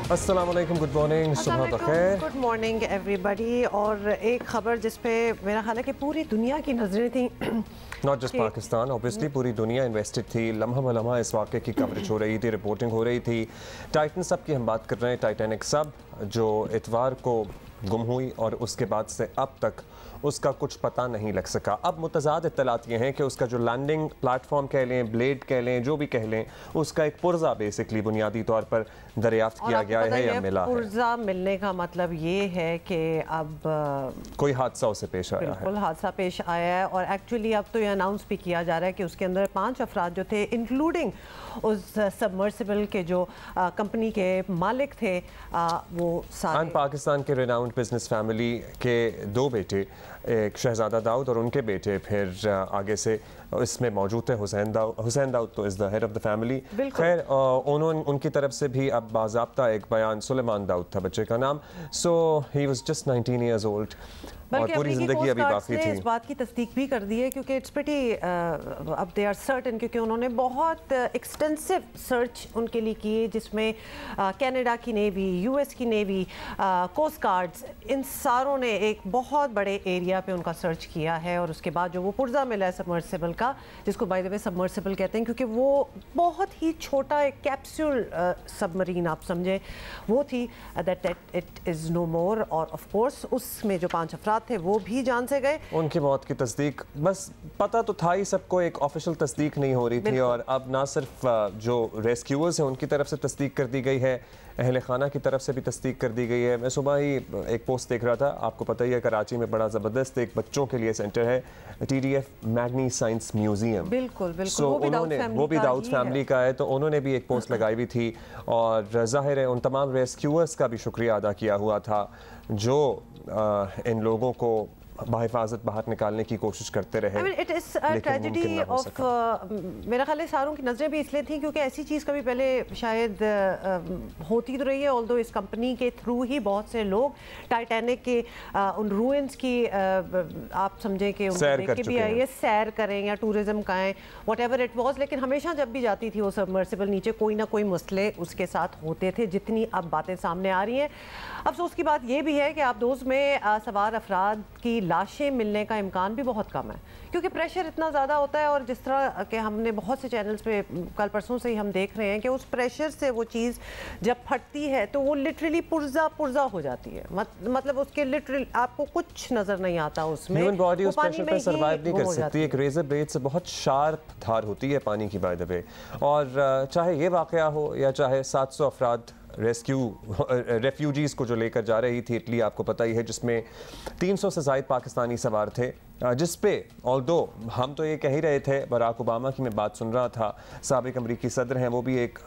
अस्सलाम वालेकुम, good morning, सुबह बखैर। Good morning everybody. और एक खबर जिस पे मेरा ख्याल है कि पूरी दुनिया की नजरें थी, नॉट जस्ट पाकिस्तान, ऑब्वियसली पूरी दुनिया इन्वेस्टेड थी। लम्हा ब लम्हा इस वाक़े की कवरेज हो रही थी, रिपोर्टिंग हो रही थी। टाइटन सब की हम बात कर रहे हैं, टाइटैनिक सब जो इतवार को गुम हुई और उसके बाद से अब तक उसका कुछ पता नहीं लग सका। अब मुतज़ाद इत्तलात ये हैं कि उसका जो लैंडिंग प्लेटफॉर्म कह लें, ब्लेड कह लें, जो भी कह लें, उसका एक पुर्जा बेसिकली बुनियादी तौर पर दरियाफ्त किया गया है या मिला है। पुर्जा मिलने का मतलब ये है कि अब कोई हादसा उसे पेश आया है। बिल्कुल हादसा पेश आया है और एक्चुअली अब तो ये अनाउंस भी किया जा रहा है कि उसके अंदर 5 अफराद जो थे, इंक्लूडिंग उस सबमर्सिबल के जो कंपनी के मालिक थे, वो सारे पाकिस्तान के रिनाउंड बिजनेस फैमिली के 2 बेटे, एक शहजादा दाऊद और उनके बेटे, फिर आगे से इसमें मौजूद थे हुसैन दाऊद तो is the head of the family. खैर उन्होंने उनकी तरफ से भी अब बाज़ाब्ता एक बयान, सुलेमान दाऊद था बच्चे का नाम, so he was just 19 years old और पूरी ज़िंदगी अभी बाकी थी। इस बात की तस्दीक भी कर दी है क्योंकि इट्स प्रीटी अब दे आर सर्टन, क्योंकि उन्होंने बहुत एक्सटेंसिव सर्च उनके लिए की, जिसमें कनाडा की नेवी, यूएस की नेवी, कोस्ट गार्ड्स, इन सारों ने एक बहुत बड़े एरिया पे उनका सर्च किया है। और उसके बाद जो वो पुर्जा मिला है सबमर्सिबल का, जिसको बाय द वे सबमर्सिबल कहते हैं क्योंकि वो बहुत ही छोटा एक कैप्सूल सबमरीन आप समझे, वो थी, दैट इट इज़ नो मोर। और ऑफ कोर्स उसमें जो 5 अफराद थे वो भी जान से गए। उनकी मौत की तस्दीक बस पता तो था ही सबको, एक ऑफिशियल तस्दीक नहीं हो रही थी। और अब ना सिर्फ जो रेस्क्यूअर्स हैं उनकी तरफ से तस्दीक कर दी गई है, अहले खाना की तरफ से भी तस्दीक कर दी गई है। मैं सुबह ही एक पोस्ट देख रहा था, आपको पता ही है कराची में बड़ा ज़बरदस्त एक बच्चों के लिए सेंटर है, TDF मैग्नी साइंस म्यूजियम। बिल्कुल बिल्कुल, so, वो भी दाऊद फैमिली का है, तो उन्होंने भी एक पोस्ट लगाई हुई थी और जाहिर है उन तमाम रेस्क्यूअर्स का भी शुक्रिया अदा किया हुआ था जो इन लोगों को बाहिफाजत बाहर निकालने की कोशिश करते रहे। It is a tragedy of, मेरा ख्याल है सारों की नज़रें भी इसलिए थी क्योंकि ऐसी चीज़ कभी पहले शायद होती तो रही है, ऑल्दो इस कंपनी के थ्रू ही बहुत से लोग टाइटैनिक के उन रूइंस की आप समझें कि देख के भी आइए, सैर करें या टूरिज्म का आएँ, वट एवर इट वॉज, लेकिन हमेशा जब भी जाती थी वो सबमर्सिबल नीचे कोई ना कोई मसले उसके साथ होते थे, जितनी अब बातें सामने आ रही हैं। अफसोस की बात यह भी है कि आबदोज़ में सवार अफराद की लाशें मिलने का इम्कान भी बहुत कम है क्योंकि प्रेशर इतना ज़्यादा होता है। और जिस तरह के हमने बहुत से चैनल्स पे कल परसों से ही हम देख रहे हैं कि उस प्रेशर से वो चीज़ जब फटती है तो वो लिटरली पुर्जा हो जाती है, मतलब उसके लिटरली आपको कुछ नज़र नहीं आता उसमें। ह्यूमन बॉडी उस प्रेशर पर सर्वाइव नहीं कर सकती, एक रेजर ब्लेड से बहुत शार्प धार होती है पानी की बाय द वे। और चाहे ये वाक़या हो या चाहे 700 अफराद रेफ्यूजीज़ को जो लेकर जा रही थी इटली, आपको पता ही है, जिसमें 300 से ज़ायद पाकिस्तानी सवार थे, जिस पे ऑल्दो हम तो ये कह ही रहे थे, बराक ओबामा की मैं बात सुन रहा था, साबिक अमरीकी सदर हैं, वो भी एक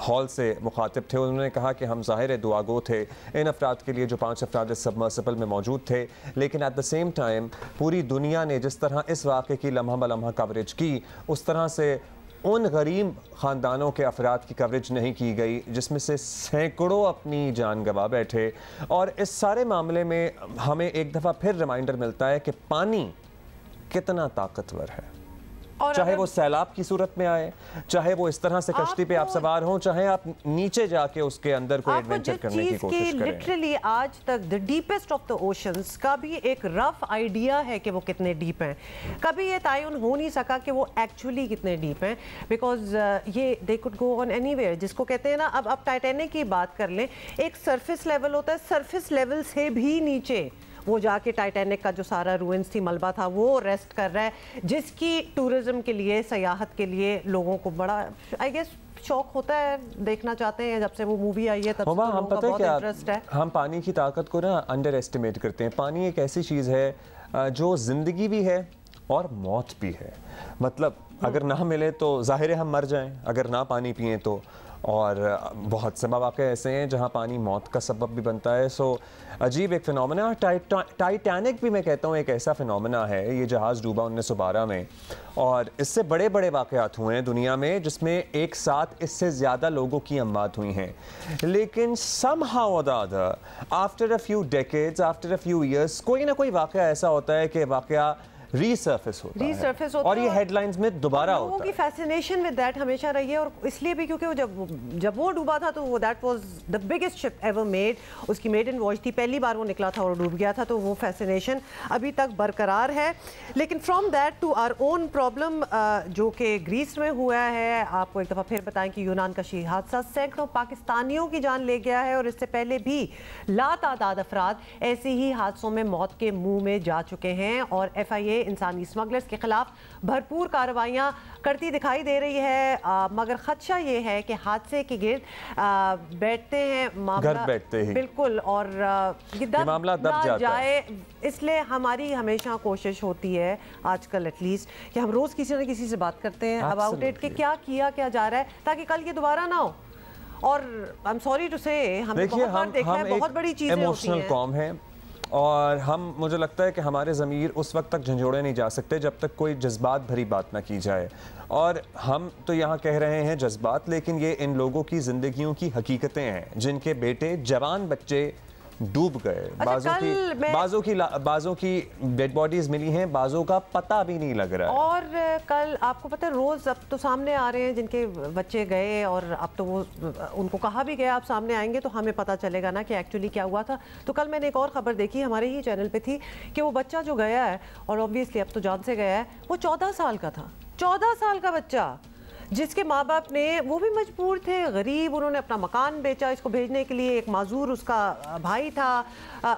हॉल से मुखातिब थे, उन्होंने कहा कि हम ज़ाहिर है दुआगो थे इन अफराद के लिए जो 5 अफराद सबमर्सिबल में मौजूद थे, लेकिन एट द सेम टाइम पूरी दुनिया ने जिस तरह इस वाक़े की लम्हा ब लम्हा कवरेज की, उस तरह से उन गरीब ख़ानदानों के अफराद की कवरेज नहीं की गई जिसमें से सैकड़ों अपनी जान गंवा बैठे। और इस सारे मामले में हमें एक दफ़ा फिर रिमाइंडर मिलता है कि पानी कितना ताकतवर है, चाहे वो सैलाब की सूरत में आए, चाहे वो इस तरह से कश्ती पे आप सवार हों, चाहे आप नीचे जाके उसके अंदर कोई एडवेंचर करने की कोशिश करें। लिटरली आज तक the deepest of the oceans का भी एक रफ आइडिया है कि वो कितने डीप हैं, कभी ये तयन हो नहीं सका कि वो एक्चुअली कितने डीप हैं, बिकॉज ये they could go on anywhere, जिसको कहते हैं ना। अब टाइटैनिक की बात कर लें, एक सरफेस लेवल होता है, सरफेस लेवल से भी नीचे वो जाके टाइटैनिक का जो सारा रूइंस थी, मलबा था, वो रेस्ट कर रहा है, जिसकी टूरिज्म के लिए, सयाहत के लिए लोगों को बड़ा आई गेस शौक होता है, देखना चाहते हैं। जब से वो मूवी आई है तब से तो लोगों का बहुत इंटरेस्ट है। हम पानी की ताकत को ना अंडर एस्टिमेट करते हैं। पानी एक ऐसी चीज़ है जो ज़िंदगी भी है और मौत भी है, मतलब अगर ना मिले तो जाहिर है हम मर जाएं, अगर ना पानी पिएं तो। और बहुत से मौके ऐसे हैं जहां पानी मौत का सबब भी बनता है। सो अजीब एक फिनोमेना। टाइटैनिक भी मैं कहता हूँ एक ऐसा फिनोमेना है, ये जहाज़ डूबा 1912 में, और इससे बड़े बड़े वाक़यात हुए हैं दुनिया में जिसमें एक साथ इससे ज़्यादा लोगों की अमवात हुई हैं, लेकिन somehow or the other after a few decades, after a few years, कोई ना कोई वाक़या ऐसा होता है कि वाक़या रीसर्फेस होता है और ये हेडलाइंस में दोबारा होता है। लोगों की फैसिनेशन विद दैट हमेशा रही है, और इसलिए भी क्योंकि जब वो डूबा था तो वो that was the biggest ship ever made, उसकी मेडन वॉयज थी, पहली बार वो निकला था और डूब गया था, तो वो फैसिनेशन अभी तक बरकरार है। लेकिन from that to our own problem जो कि ग्रीस में हुआ है, आपको एक दफ़ा फिर बताएं कि यूनान का शही हादसा सैकड़ों पाकिस्तानियों की जान ले गया है, और इससे पहले भी लातादाद अफराद ऐसे ही हादसों में मौत के मुंह में जा चुके हैं, और FIA इंसानी स्मगलर्स के खिलाफ भरपूर कार्रवाइयाँ करती दिखाई दे रही है। मगर खदशा ये है कि हादसे के गिर्द बैठते हैं मामला, बैठते ही बिल्कुल, और ये मामला दब जाए, इसलिए हमारी हमेशा कोशिश होती है आजकल एटलीस्ट कि हम रोज़ किसी न किसी से बात करते हैं अबाउट इट कि क्या किया क्या जा रहा है, ताकि कल ये दोबारा ना हो। और आई एम सॉरी टू से हमने बहुत बार देखा है, बहुत बड़ी चीज़ें इमोशनल कौम है, और मुझे लगता है कि हमारे ज़मीर उस वक्त तक झंझोड़े नहीं जा सकते जब तक कोई जज्बात भरी बात ना की जाए। और हम तो यहाँ कह रहे हैं जज्बात, लेकिन ये इन लोगों की ज़िंदगियों की हकीकतें हैं, जिनके बेटे, जवान बच्चे डूब गए। बाजों की डेड बॉडीज मिली हैं, बाजों का पता भी नहीं लग रहा है। और कल आपको पता है, रोज अब तो सामने आ रहे हैं जिनके बच्चे गए, और अब तो वो उनको कहा भी गया आप सामने आएंगे तो हमें पता चलेगा ना कि एक्चुअली क्या हुआ था। तो कल मैंने एक और खबर देखी, हमारे ही चैनल पे थी, कि वो बच्चा जो गया है, और ऑब्वियसली अब तो जान से गया है, वो 14 साल का था, 14 साल का बच्चा, जिसके माँ बाप ने, वो भी मजबूर थे, गरीब, उन्होंने अपना मकान बेचा इसको भेजने के लिए, एक माजूर उसका भाई था,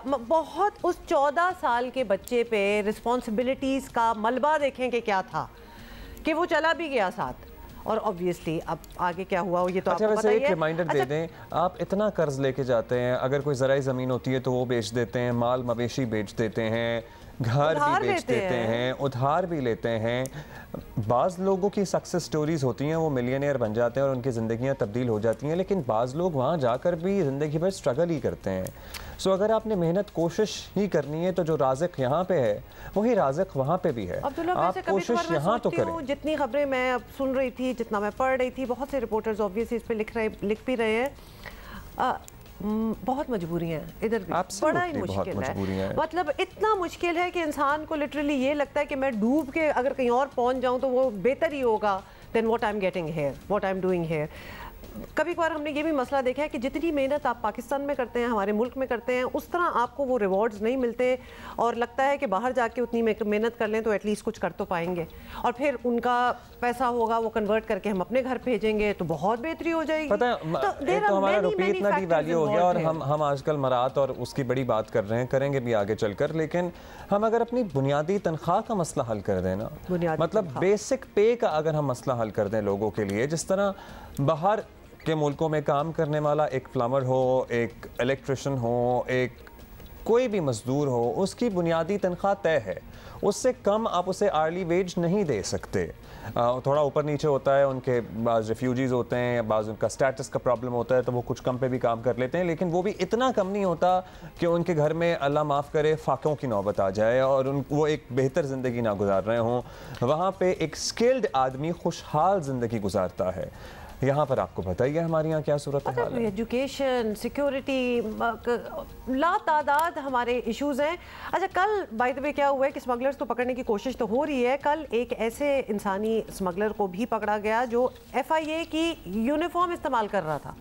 बहुत उस 14 साल के बच्चे पे रिस्पॉन्सिबिलिटीज़ का मलबा देखें कि क्या था, कि वो चला भी गया साथ। और ऑब्वियसली अब आगे क्या हुआ ये तो आपको पता ही है। एक रिमाइंडर दे दें, आप इतना कर्ज लेके जाते हैं, अगर कोई ज़राई ज़मीन होती है तो वो बेच देते हैं, माल मवेशी बेच देते हैं, घर भी बेच देते हैं, उधार भी लेते हैं। बाज़ लोगों की सक्सेस स्टोरीज होती हैं, वो मिलियनियर बन जाते हैं और उनकी ज़िंदगियां तब्दील हो जाती हैं, लेकिन बाज़ लोग वहाँ जाकर भी ज़िंदगी भर स्ट्रगल ही करते हैं। सो अगर आपने मेहनत कोशिश ही करनी है तो जो राज़िक यहाँ पे है वही राज़िक वहाँ पे भी है। आप कोशिश यहाँ तो करें। जितनी खबरें मैं अब सुन रही थी, जितना मैं पढ़ रही थी, बहुत से रिपोर्टर्स ऑब्वियसली इस पे लिख भी रहे हैं, बहुत मजबूरी है इधर भी, बड़ा ही मुश्किल है। मतलब इतना मुश्किल है कि इंसान को लिटरली ये लगता है कि मैं डूब के अगर कहीं और पहुंच जाऊं तो वो बेहतर ही होगा than what I am getting here, what I am doing here. कभी कभार हमने ये भी मसला देखा है कि जितनी मेहनत आप पाकिस्तान में करते हैं, हमारे मुल्क में करते हैं, उस तरह आपको वो रिवॉर्ड्स नहीं मिलते, और लगता है कि बाहर जाके उतनी मेहनत कर लें तो एटलीस्ट कुछ कर तो पाएंगे, और फिर उनका पैसा होगा वो कन्वर्ट करके हम अपने घर भेजेंगे तो बहुत बेहतरी हो जाएगी। पता है, तो हमारा रुपये इतना डिवैल्यू हो गया, और हम आजकल मरात और उसकी बड़ी बात कर रहे हैं, करेंगे भी आगे चलकर, लेकिन हम अगर अपनी बुनियादी तनख्वाह का मसला हल कर दें ना, मतलब बेसिक पे का अगर हम मसला हल कर दें लोगों के लिए, जिस तरह बाहर के मुल्कों में काम करने वाला एक प्लम्बर हो, एक इलेक्ट्रिशियन हो, एक कोई भी मजदूर हो, उसकी बुनियादी तनख्वाह तय है, उससे कम आप उसे आर्ली वेज नहीं दे सकते। थोड़ा ऊपर नीचे होता है, उनके बाज़ रेफ्यूजीज़ होते हैं या बाज़ उनका स्टेटस का प्रॉब्लम होता है तो वो कुछ कम पे भी काम कर लेते हैं, लेकिन वो भी इतना कम नहीं होता कि उनके घर में अल्लाह माफ़ करे फाकों की नौबत आ जाए और वो एक बेहतर ज़िंदगी ना गुजार रहे हों। वहाँ पे एक स्किल्ड आदमी खुशहाल ज़िंदगी गुजारता है। यहाँ पर आपको बताइए हमारे यहाँ क्या सूरत हाल है। एजुकेशन, सिक्योरिटी, लातादाद हमारे इश्यूज हैं। अच्छा, कल बाय द वे क्या हुआ है कि स्मगलर्स तो पकड़ने की कोशिश तो हो रही है, कल एक ऐसे इंसानी स्मगलर को भी पकड़ा गया जो FIA की यूनिफॉर्म इस्तेमाल कर रहा था।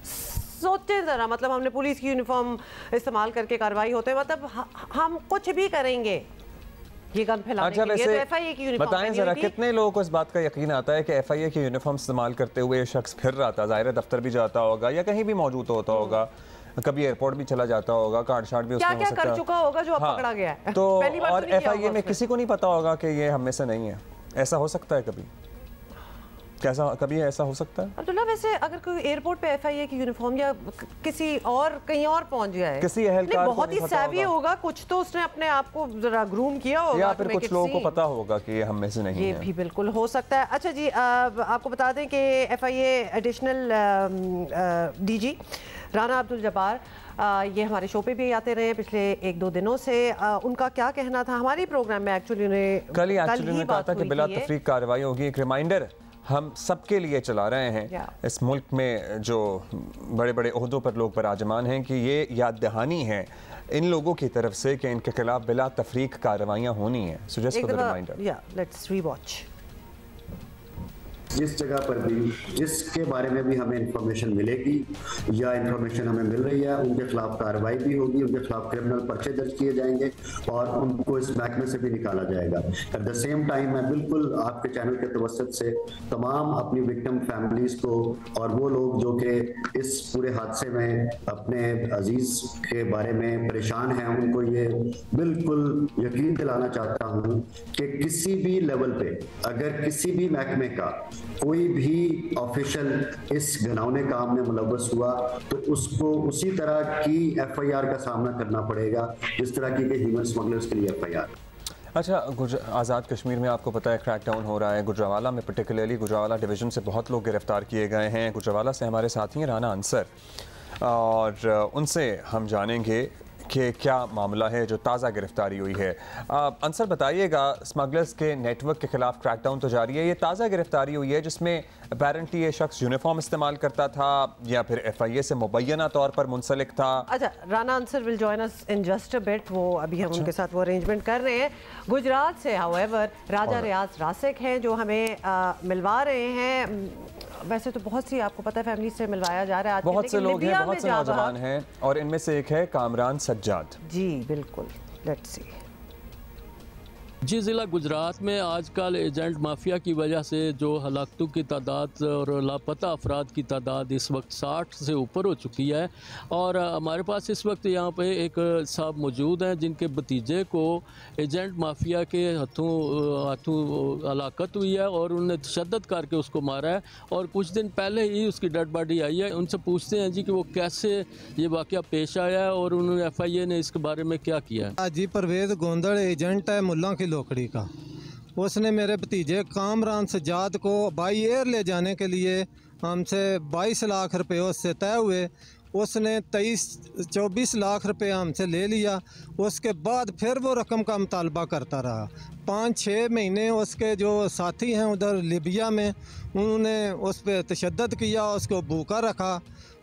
सोचते ज़रा, मतलब हमने पुलिस की यूनिफॉर्म इस्तेमाल करके कार्रवाई होते हैं, मतलब हम कुछ भी करेंगे ये गन फैलाने के लिए, तो FIA की यूनिफॉर्म बताएं जरा कितने लोगों को इस बात का यकीन आता है कि FIA की यूनिफॉर्म इस्तेमाल करते हुए ये शख्स फिर रहा था, ज़ाहिर दफ्तर भी जाता होगा या कहीं भी मौजूद होता होगा, कभी एयरपोर्ट भी चला जाता होगा, कार्ड शार्ट भी उसमें हो सकता है, क्या कर चुका होगा जो अब पकड़ा गया है। तो और FIA में किसी को नहीं पता होगा कि ये हम में से नहीं है। ऐसा हो सकता है कभी, कैसा कभी ऐसा हो सकता है? अब्दुल्ला, वैसे अगर कोई एयरपोर्ट पे FIA की यूनिफॉर्म या किसी और कहीं और पहुंच गया है, किसी अहलकार को बहुत ही सैवी होगा, कुछ तो उसने अपने आप को जरा ग्रूम किया होगा, या फिर कुछ लोगों को पता होगा कि ये हम में से नहीं है। ये भी बिल्कुल हो सकता है। अच्छा जी, आपको बता दें कि FIA additional DG Rana Abdul Jabbar ये हमारे शो पे भी आते रहे पिछले 1-2 दिनों से। उनका क्या कहना था हमारी प्रोग्राम में, एक्चुअली उन्हें कल ही कहा था कि बिला तफरीक कार्रवाई होगी। एक रिमाइंडर, हम सबके लिए चला रहे हैं। इस मुल्क में जो बड़े बड़े ओहदों पर लोग बराजमान हैं कि ये याद दहानी है इन लोगों की तरफ से कि इनके खिलाफ बिला तफरीक कार्रवाइयाँ होनी है। So just for the reminder, let's rewatch. जिस जगह पर भी जिसके बारे में भी हमें इंफॉर्मेशन मिलेगी या इंफॉर्मेशन हमें मिल रही है, उनके खिलाफ कार्रवाई भी होगी, उनके खिलाफ क्रिमिनल पर्चे दर्ज किए जाएंगे और उनको इस महकमे से भी निकाला जाएगा। एट द सेम टाइम मैं बिल्कुल आपके चैनल के तवसत से तमाम अपनी विक्टिम फैमिलीज को और वो लोग जो कि इस पूरे हादसे में अपने अजीज के बारे में परेशान हैं, उनको ये बिल्कुल यकीन दिलाना चाहता हूँ कि किसी भी लेवल पे अगर किसी भी महकमे का कोई भी ऑफिशियल इस घिनौने काम में मुलव्वस हुआ तो उसको उसी तरह की एफआईआर का सामना करना पड़ेगा जिस तरह की ह्यूमन स्मगलर्स के लिए एफआईआर। अच्छा, आज़ाद कश्मीर में आपको पता है क्रैकडाउन हो रहा है। गुजरावाला में पर्टिकुलरली गुजरावाला डिवीज़न से बहुत लोग गिरफ्तार किए गए हैं। गुजरावाला से हमारे साथी हैं राना अंसर और उनसे हम जानेंगे कि क्या मामला है जो ताज़ा गिरफ्तारी हुई है। अंसर बताइएगा, स्मगलर्स के नेटवर्क के खिलाफ क्रैकडाउन तो जारी है, ये ताज़ा गिरफ्तारी हुई है जिसमें अपेरेंटली ये शख्स यूनिफॉर्म इस्तेमाल करता था या फिर एफआईए से मुबैना तौर पर मुंसलिक था। अच्छा, Rana Ansar will join us in just a bit, वो अभी हम उनके साथ वो अरेंजमेंट कर रहे हैं। गुजरात से हाउएवर राजा रियाज रासिक हैं जो हमें मिलवा रहे हैं। वैसे तो बहुत सी आपको पता है फैमिली से मिलवाया जा रहा है, बहुत से लोग हैं, बहुत से नौजवान हैं और इनमें से एक है कामरान सज्जाद। जी बिल्कुल, लेट्स सी। जी, ज़िला गुजरात में आजकल एजेंट माफिया की वजह से जो हलाकतों की तादाद और लापता अफराद की तादाद इस वक्त 60 से ऊपर हो चुकी है और हमारे पास इस वक्त यहाँ पे एक साहब मौजूद हैं जिनके भतीजे को एजेंट माफिया के हाथों हलाकत हुई है और उन्होंने तशद्दुद करके उसको मारा है और कुछ दिन पहले ही उसकी डेड बॉडी आई है। उनसे पूछते हैं जी कि वो कैसे ये वाक़या पेश आया है और उन्होंने एफआईए ने इसके बारे में क्या किया है। जी, परवेज़ गोंदड़ एजेंट है मुल्ला की लोकड़ी का। उसने मेरे भतीजे कामरान सज्जाद को बाई एयर ले जाने के लिए हमसे 22 लाख रुपए उससे तय हुए। उसने 24 लाख रुपए हमसे ले लिया। उसके बाद फिर वो रकम का मुतालबा करता रहा। 5-6 महीने उसके जो साथी हैं उधर लिबिया में, उन्होंने उस पर तशद्दुद किया, उसको भूखा रखा।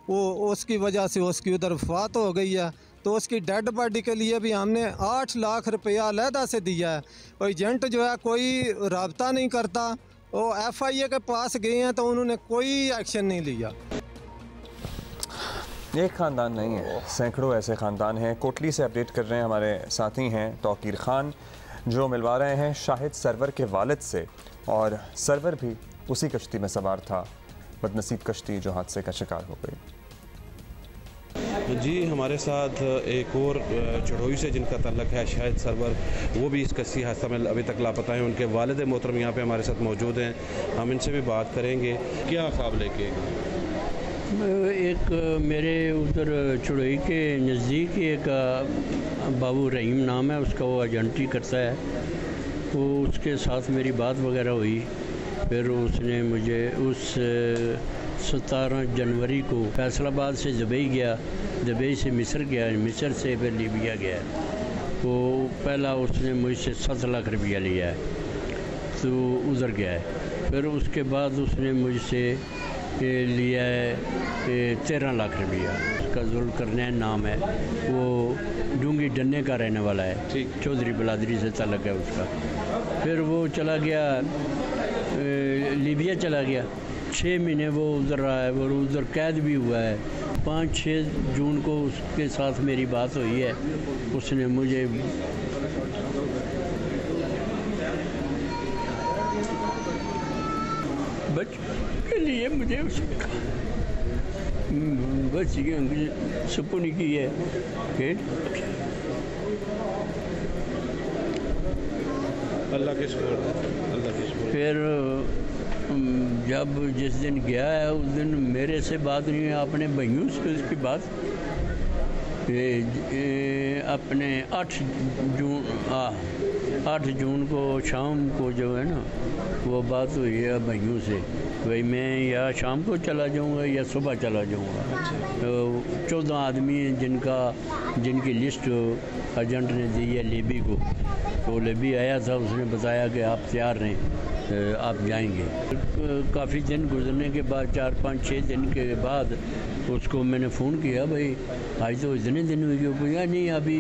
वो उसकी वजह से उसकी उधर वफ़ात हो गई है। तो उसकी डेड बॉडी के लिए भी हमने 8 लाख रुपया अलहदा से दिया है। और एजेंट जो है कोई राब्ता नहीं करता। वो एफआईए के पास गए हैं तो उन्होंने कोई एक्शन नहीं लिया। एक ख़ानदान नहीं है, सैकड़ों ऐसे ख़ानदान हैं। कोटली से अपडेट कर रहे हैं हमारे साथी हैं तौकीर खान जो मिलवा रहे हैं शाहिद सरवर के वालिद से, और सरवर भी उसी कश्ती में सवार था, बदनसीब कश्ती जो हादसे का शिकार हो गई। जी, हमारे साथ एक और चढ़ोई से जिनका ताल्लुक है शाहिद सरवर, वो भी इस कश्ती हादसा में अभी तक लापता हैं। उनके वालिद मोहतरम यहाँ पे हमारे साथ मौजूद हैं, हम इनसे भी बात करेंगे। क्या ख्वाब लेके? एक मेरे उधर चढ़ोई के नज़दीक एक बाबू रहीम नाम है उसका, वो एजेंटी करता है। वो उसके साथ मेरी बात वगैरह हुई, फिर उसने मुझे उस 17 जनवरी को फैसलाबाद से दुबई गया, दुबई से मिस्र गया, मिस्र से फिर लीबिया गया। तो पहला उसने मुझसे 7 लाख रुपया लिया है, तो उधर गया है। फिर उसके बाद उसने मुझसे लिया है 13 लाख रुपया। उसका जुल्करनैन नाम है, वो डूंगी डन्ने का रहने वाला है, चौधरी बिलादरी से ताल्लुक़ है उसका। फिर वो चला गया लीबिया चला गया, 6 महीने वो उधर रहा है और उधर कैद भी हुआ है। 5-6 जून को उसके साथ मेरी बात हुई है। उसने मुझे बच के लिए मुझे बस ये सुपुनी की है कि अल्लाह के शुक्र, अल्लाह के शुक्र। फिर जब जिस दिन गया है उस दिन मेरे से बात नहीं है, अपने भाइयों से उसकी बात अपने 8 जून को शाम को जो है ना वो बात हुई है भाइयों से, भाई मैं या शाम को चला जाऊंगा या सुबह चला जाऊंगा। तो 14 आदमी हैं जिनकी लिस्ट एजेंट ने दी है लीबी को, वो लेबी आया था, उसने बताया कि आप तैयार रहें, आप जाएंगे। काफ़ी दिन गुजरने के बाद 4-5-6 दिन के बाद उसको मैंने फ़ोन किया, भाई आज तो इतने दिन हुए, क्यों बोला नहीं अभी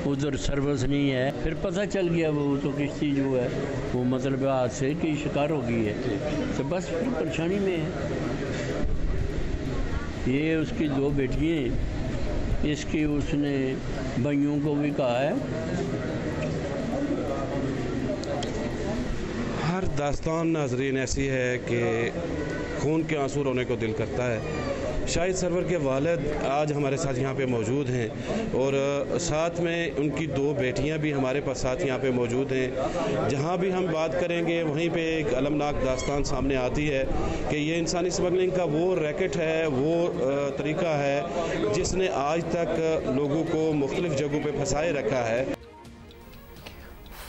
उधर सर्विस नहीं है। फिर पता चल गया वो तो किश्ती जो है वो मतलब हादसे की शिकार हो गई है, तो बस फिर परेशानी में है। ये उसकी 2 बेटियाँ, इसकी उसने भाइयों को भी कहा है। हर दास्तान नाज़रीन ऐसी है कि खून के आंसू रोने को दिल करता है। शाहिद सरवर के वालिद आज हमारे साथ यहाँ पे मौजूद हैं और साथ में उनकी 2 बेटियाँ भी हमारे पास साथ यहाँ पे मौजूद हैं। जहाँ भी हम बात करेंगे वहीं पे एक अलमनाक दास्तान सामने आती है कि ये इंसानी स्मगलिंग का वो रैकेट है, वो तरीका है जिसने आज तक लोगों को मुख्तलिफ जगहों पे फंसाए रखा है।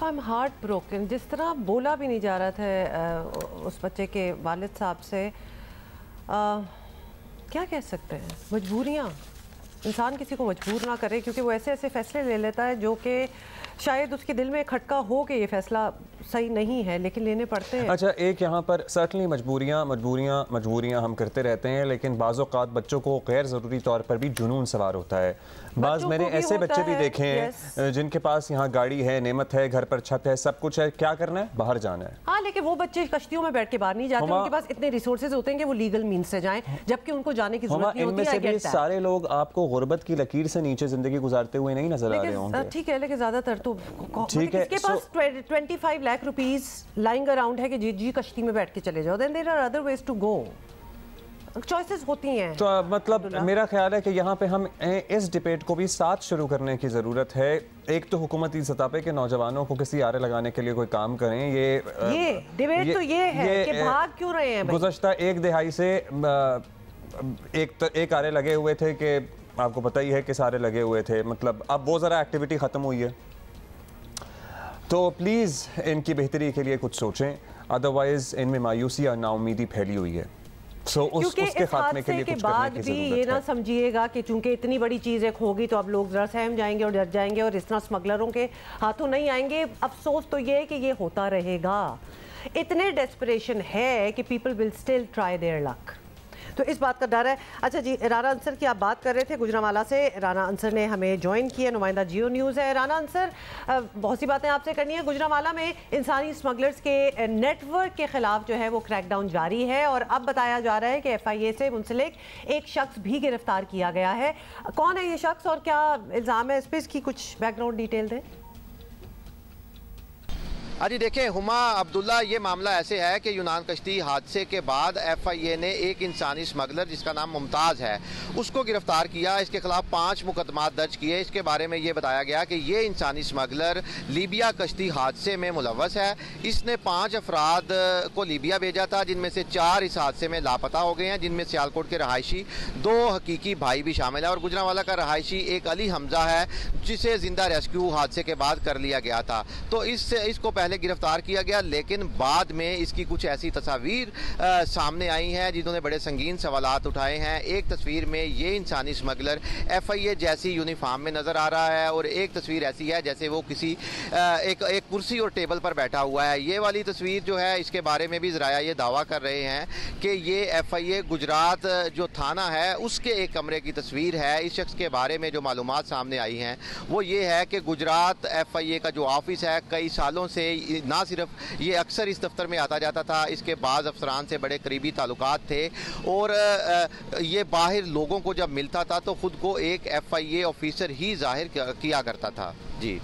I am heart broken. जिस तरह बोला भी नहीं जा रहा था उस बच्चे के वालिद साहब से, क्या कह सकते हैं, मजबूरियाँ, इंसान किसी को मजबूर ना करे, क्योंकि वो ऐसे ऐसे फ़ैसले ले लेता है जो कि शायद उसके दिल में खटका हो कि ये फ़ैसला सही नहीं है, लेकिन लेने पड़ते हैं। अच्छा, एक यहाँ पर सर्टनली मजबूरियाँ हम करते रहते हैं, लेकिन बाज़ औक़ात बच्चों को गैर ज़रूरी तौर पर भी जुनून सवार होता है। बाज़ मैंने ऐसे बच्चे भी देखे हैं जिनके पास यहाँ गाड़ी है, नेमत है, घर पर छत है, सब कुछ है, क्या करना है, बाहर जाना है। हाँ, लेकिन वो बच्चे कश्तियों में बैठ के बाहर नहीं जाते, उनके पास इतने रिसोर्सेज होते हैं कि वो लीगल मीन से जाएं, जबकि उनको जाने की जरूरत नहीं होती। इनमें से भी सारे लोग आपको गुर्बत की लकीर से नीचे जिंदगी गुजारते हुए नहीं नजर आ रहे होंगे। ठीक है, लेकिन ज्यादातर तो ठीक है, इसके पास 25 लाख रुपीस लाइंग अराउंड है कि जी कश्ती में बैठ के चले जाओ, then there are other ways to go. Choices होती हैं। तो मतलब मेरा ख्याल है कि यहाँ पे हम इस डिबेट को भी साथ शुरू करने की ज़रूरत है। एक तो हुकूमती सतह पे कि नौजवानों को किसी आरे लगाने के लिए कोई काम करें। ये डिबेट तो ये है कि भाग क्यों रहे हैं। गुज़श्ता 1 दिहाई से एक आरे लगे हुए थे कि आपको पता ही है कि सारे लगे हुए थे, मतलब अब वो ज़रा एक्टिविटी ख़त्म हुई है। तो प्लीज़ इनकी बेहतरी के लिए कुछ सोचें, अदरवाइज़ इनमें मायूसी और नाउमीदी फैली हुई है। क्योंकि इस हादसे के बाद भी ये ना समझिएगा कि चूंकि इतनी बड़ी चीज़ एक होगी तो अब लोग जरा सहम जाएंगे और डर जाएंगे और इस तरह स्मगलरों के हाथों नहीं आएंगे। अफसोस तो ये है कि ये होता रहेगा। इतने डेस्परेशन है कि people will still try their luck, तो इस बात का डर है। अच्छा जी, राना अंसर की आप बात कर रहे थे गुजरांवाला से। राना अंसर ने हमें ज्वाइन किया, नुमाइंदा जियो न्यूज़ है। राना अंसर, बहुत सी बातें आपसे करनी है। गुजरांवाला में इंसानी स्मगलर्स के नेटवर्क के खिलाफ जो है वो क्रैकडाउन जारी है और अब बताया जा रहा है कि FIA से मुंसलिक एक शख्स भी गिरफ्तार किया गया है। कौन है ये शख्स और क्या इल्ज़ाम है इस पर, इसकी कुछ बैकग्राउंड डिटेल दें। जी देखिए हुमा अब्दुल्ला, ये मामला ऐसे है कि यूनान कश्ती हादसे के बाद FIA ने एक इंसानी स्मगलर जिसका नाम मुमताज़ है उसको गिरफ्तार किया। इसके खिलाफ 5 मुकदमात दर्ज किए। इसके बारे में ये बताया गया कि ये इंसानी स्मगलर लीबिया कश्ती हादसे में मुलव्वस है। इसने 5 अफराद को लीबिया भेजा था, जिनमें से 4 इस हादसे में लापता हो गए हैं, जिनमें सियालकोट के रहायशी 2 हकीकी भाई भी शामिल है और गुजरांवाला का रहायशी एक अली हमजा है जिसे जिंदा रेस्क्यू हादसे के बाद कर लिया गया था। तो इसको पहले गिरफ्तार किया गया, लेकिन बाद में इसकी कुछ ऐसी तस्वीर सामने आई हैं जिन्होंने बड़े संगीन सवालात उठाए हैं। एक तस्वीर में ये इंसानी स्मगलर FIA जैसी यूनिफॉर्म में नज़र आ रहा है और एक तस्वीर ऐसी है जैसे वो किसी एक कुर्सी और टेबल पर बैठा हुआ है। ये वाली तस्वीर जो है इसके बारे में भी ज़राया ये दावा कर रहे हैं कि ये FIA गुजरात जो थाना है उसके एक कमरे की तस्वीर है। इस शख्स के बारे में जो मालूमात सामने आई हैं वो ये है कि गुजरात FIA का जो ऑफिस है कई सालों से ना सिर्फ ये अक्सर इस दफ्तर में आता जाता था, इसके बाद अफसरान से बड़े करीबी ताल्लुकात थे और ये बाहर लोगों को जब मिलता था तो ख़ुद को एक FIA ऑफिसर ही जाहिर किया करता था। जी,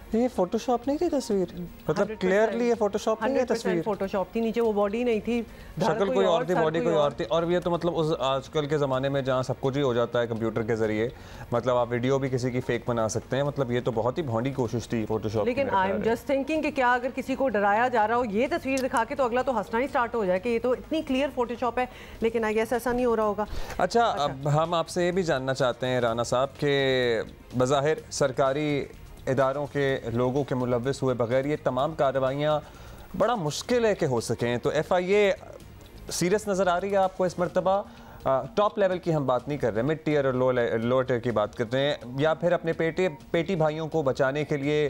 ये फोटोशॉप नहीं थी तस्वीर, मतलब क्लियरली ये फोटोशॉप नहीं है तस्वीर। फोटोशॉप थी, नीचे वो बॉडी नहीं थी, शक्ल कोई और थी, बॉडी कोई और थी। और ये तो मतलब उस आजकल के ज़माने में जहाँ सब कुछ ही हो जाता है कंप्यूटर के जरिए, मतलब आप वीडियो भी किसी की फेक बना सकते हैं। मतलब ये तो बहुत ही भौंडी कोशिश थी फोटोशॉप। लेकिन आई एम जस्ट थिंकिंग कि क्या अगर किसी को डराया जा रहा हो ये तस्वीर दिखा के तो अगला तो हंसना ही स्टार्ट हो जाए कि ये तो इतनी क्लियर फोटोशॉप है, लेकिन आई गेस ऐसा नहीं हो रहा होगा। अच्छा, अब हम आपसे ये भी जानना चाहते हैं राना साहब के बज़ाहिर सरकारी इदारों के लोगों के मुलव्वस हुए बगैर ये तमाम कार्रवाइयाँ बड़ा मुश्किल है कि हो सकें, तो FIA सीरियस नज़र आ रही है आपको इस मरतबा? टॉप लेवल की हम बात नहीं कर रहे, मिड टीयर और लोअर टीयर की बात कर रहे हैं, या फिर अपने पेटी भाइयों को बचाने के लिए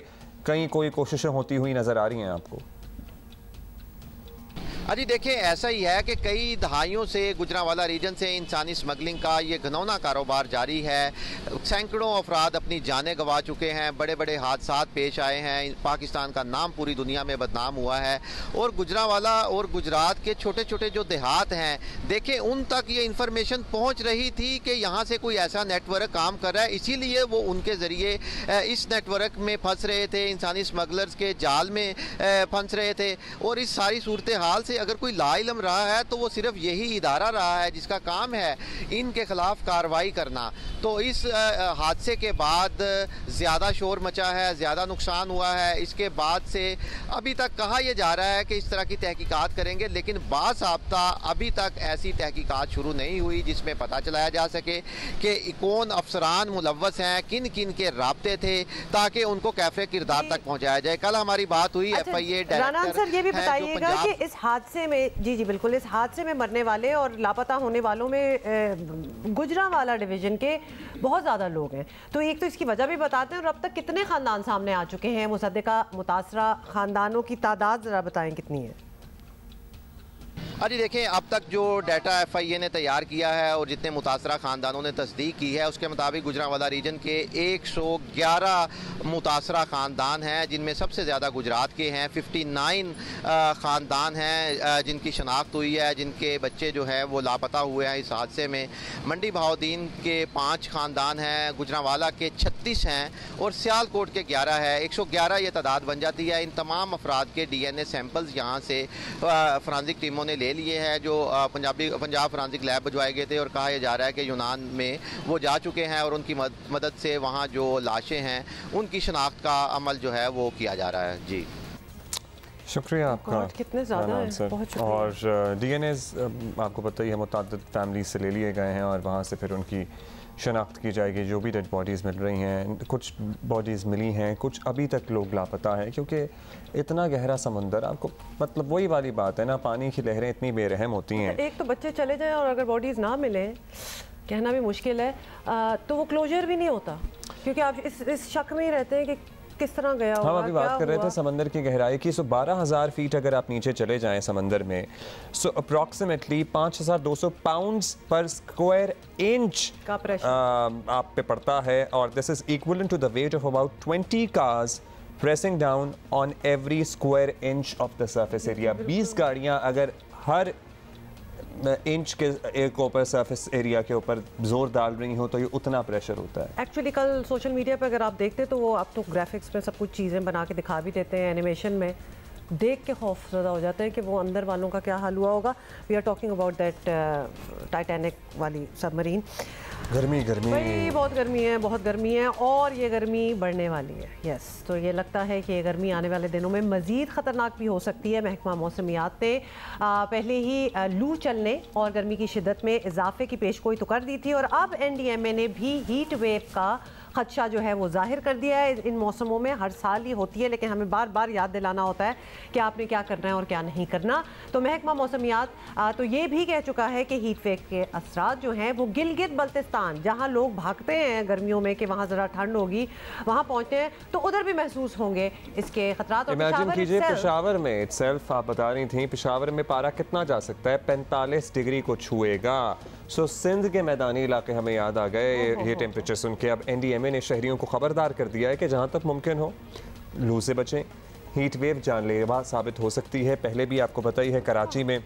कहीं कोई कोशिशें होती हुई नज़र आ रही हैं आपको? अजी देखिए, ऐसा ही है कि कई दहाइयों से गुजरांवाला रीजन से इंसानी स्मगलिंग का ये घिनौना कारोबार जारी है। सैकड़ों अफराद अपनी जानें गंवा चुके हैं, बड़े बड़े हादसा पेश आए हैं, पाकिस्तान का नाम पूरी दुनिया में बदनाम हुआ है। और गुजरांवाला और गुजरात के छोटे छोटे जो देहात हैं, देखिए उन तक ये इन्फॉर्मेशन पहुँच रही थी कि यहाँ से कोई ऐसा नेटवर्क काम कर रहा है, इसीलिए वो उनके ज़रिए इस नेटवर्क में फंस रहे थे, इंसानी स्मगलर्स के जाल में फंस रहे थे। और इस सारी सूरत हाल से अगर कोई लाइलम रहा है तो वो सिर्फ यही इदारा रहा है जिसका काम है इनके खिलाफ कार्रवाई करना। तो इस हादसे के बाद ज़्यादा शोर मचा है, ज़्यादा नुकसान हुआ है। इसके बाद से अभी तक कहा यह जा रहा है कि इस तरह की तहकीकात करेंगे, लेकिन बाज़ाब्ता अभी तक ऐसी तहकीकात शुरू नहीं हुई जिसमें पता चलाया जा सके कि कौन अफसरान मुलव्वस हैं, किन किन के राब्ते थे, ताकि उनको कैफे किरदार तक पहुँचाया जाए। कल हमारी बात हुई FIA डायरेक्टर ये भी बताइएगा कि इस हादसे में, जी बिल्कुल, इस हादसे में मरने वाले और लापता होने वालों में गुजरांवाला डिवीजन के बहुत ज़्यादा लोग हैं, तो एक तो इसकी वजह भी बताते हैं और अब तक कितने ख़ानदान सामने आ चुके हैं, मुसद्दिका मुतासरा ख़ानदानों की तादाद ज़रा बताएं कितनी है? अजी देखें, अब तक जो डाटा FIA ने तैयार किया है और जितने मुतासरा ख़ानदानों ने तस्दीक की है उसके मुताबिक गुजरांवाला रीजन के 111 मुतासरा ख़ानदान हैं, जिनमें सबसे ज़्यादा गुजरात के हैं। 59 ख़ानदान हैं जिनकी शनाख्त हुई है, जिनके बच्चे जो है वो लापता हुए हैं इस हादसे में। मंडी बहाउद्दीन के 5 ख़ानदान हैं, गुजरांवाला के 36 हैं और सियालकोट के 11 है। 111 ये तादाद बन जाती है। इन तमाम अफराद के DNA सैंपल्स यहाँ से फॉरेंसिक टीमों ने ले लिए हैं, जो पंजाब फॉरेंसिक लैब भिजवाए गए थे और कहा यह जा रहा है कि यूनान में वो जा चुके हैं और उनकी मदद से वहाँ जो लाशें हैं उनकी शनाख्त का अमल जो है वो किया जा रहा है। जी शुक्रिया आपका। कितने ज़्यादा हैं, बहुत शुक्रिया। और DNAs आपको पता ही है मुताद्दिद फैमिली से ले लिए गए हैं और वहाँ से फिर उनकी शनाख्त की जाएगी। जो भी डेड बॉडीज़ मिल रही हैं, कुछ बॉडीज़ मिली हैं, कुछ अभी तक लोग लापता हैं, क्योंकि इतना गहरा समंदर, आपको मतलब वही वाली बात है ना, पानी की लहरें इतनी बेरहम होती हैं। एक तो बच्चे चले जाएं और अगर बॉडीज़ ना मिले, कहना भी मुश्किल है, तो वो क्लोजर भी नहीं होता, क्योंकि आप इस शक में ही रहते हैं कि किस तरह गया होगा। हम अभी बात कर रहे थे समंदर की गहराई की। 12,000 फीट अगर आप नीचे चले जाएं समंदर में, so approximately 5,200 pounds per square inch का प्रेशर आप पे पड़ता है, और this is equivalent to the weight of about 20 cars pressing down on every square inch of the surface area. 20 गाड़ियां अगर हर इंच के एक ऊपर सरफेस एरिया के ऊपर जोर डाल रही हो तो ये उतना प्रेशर होता है। एक्चुअली कल सोशल मीडिया पे अगर आप देखते तो वो आप तो ग्राफिक्स में सब कुछ चीज़ें बना के दिखा भी देते हैं, एनिमेशन में देख के खौफ ज़्यादा हो जाता है कि वो अंदर वालों का क्या हाल हुआ होगा। We are talking about that Titanic वाली सबमरीन। गर्मी भाई बहुत गर्मी है, बहुत गर्मी है और ये गर्मी बढ़ने वाली है। यस, तो ये लगता है कि ये गर्मी आने वाले दिनों में मज़ीद ख़तरनाक भी हो सकती है। महकमा मौसमियात ने पहले ही लू चलने और गर्मी की शिद्दत में इजाफे की पेशगोई तो कर दी थी और अब NDMA ने भी हीट वेव का खदशा जो है वो जाहिर कर दिया है। इन मौसमों में हर साल ही होती है, लेकिन हमें बार बार याद दिलाना होता है कि आपने क्या करना है और क्या नहीं करना। तो महकमा मौसमियात तो ये भी कह चुका है कि हीट वेव के असरात जो हैं वो गिलगित बल्तिस्तान, जहाँ लोग भागते हैं गर्मियों में कि वहाँ ज़रा ठंड होगी, वहाँ पहुँचते हैं तो उधर भी महसूस होंगे इसके खतरात। इमेजिन कीजिए पेशावर में इटसेल्फ, आप बता रही थी पेशावर में पारा कितना जा सकता है, 45 डिग्री को छुएगा। सो सिंध के मैदानी इलाके हमें याद आ गए ये टेम्परेचर सुन के। अब NDMA ने शहरियों को खबरदार कर दिया है कि जहाँ तक मुमकिन हो लू से बचें। हीट वेव जानलेवा साबित हो सकती है। पहले भी आपको पता ही है कराची में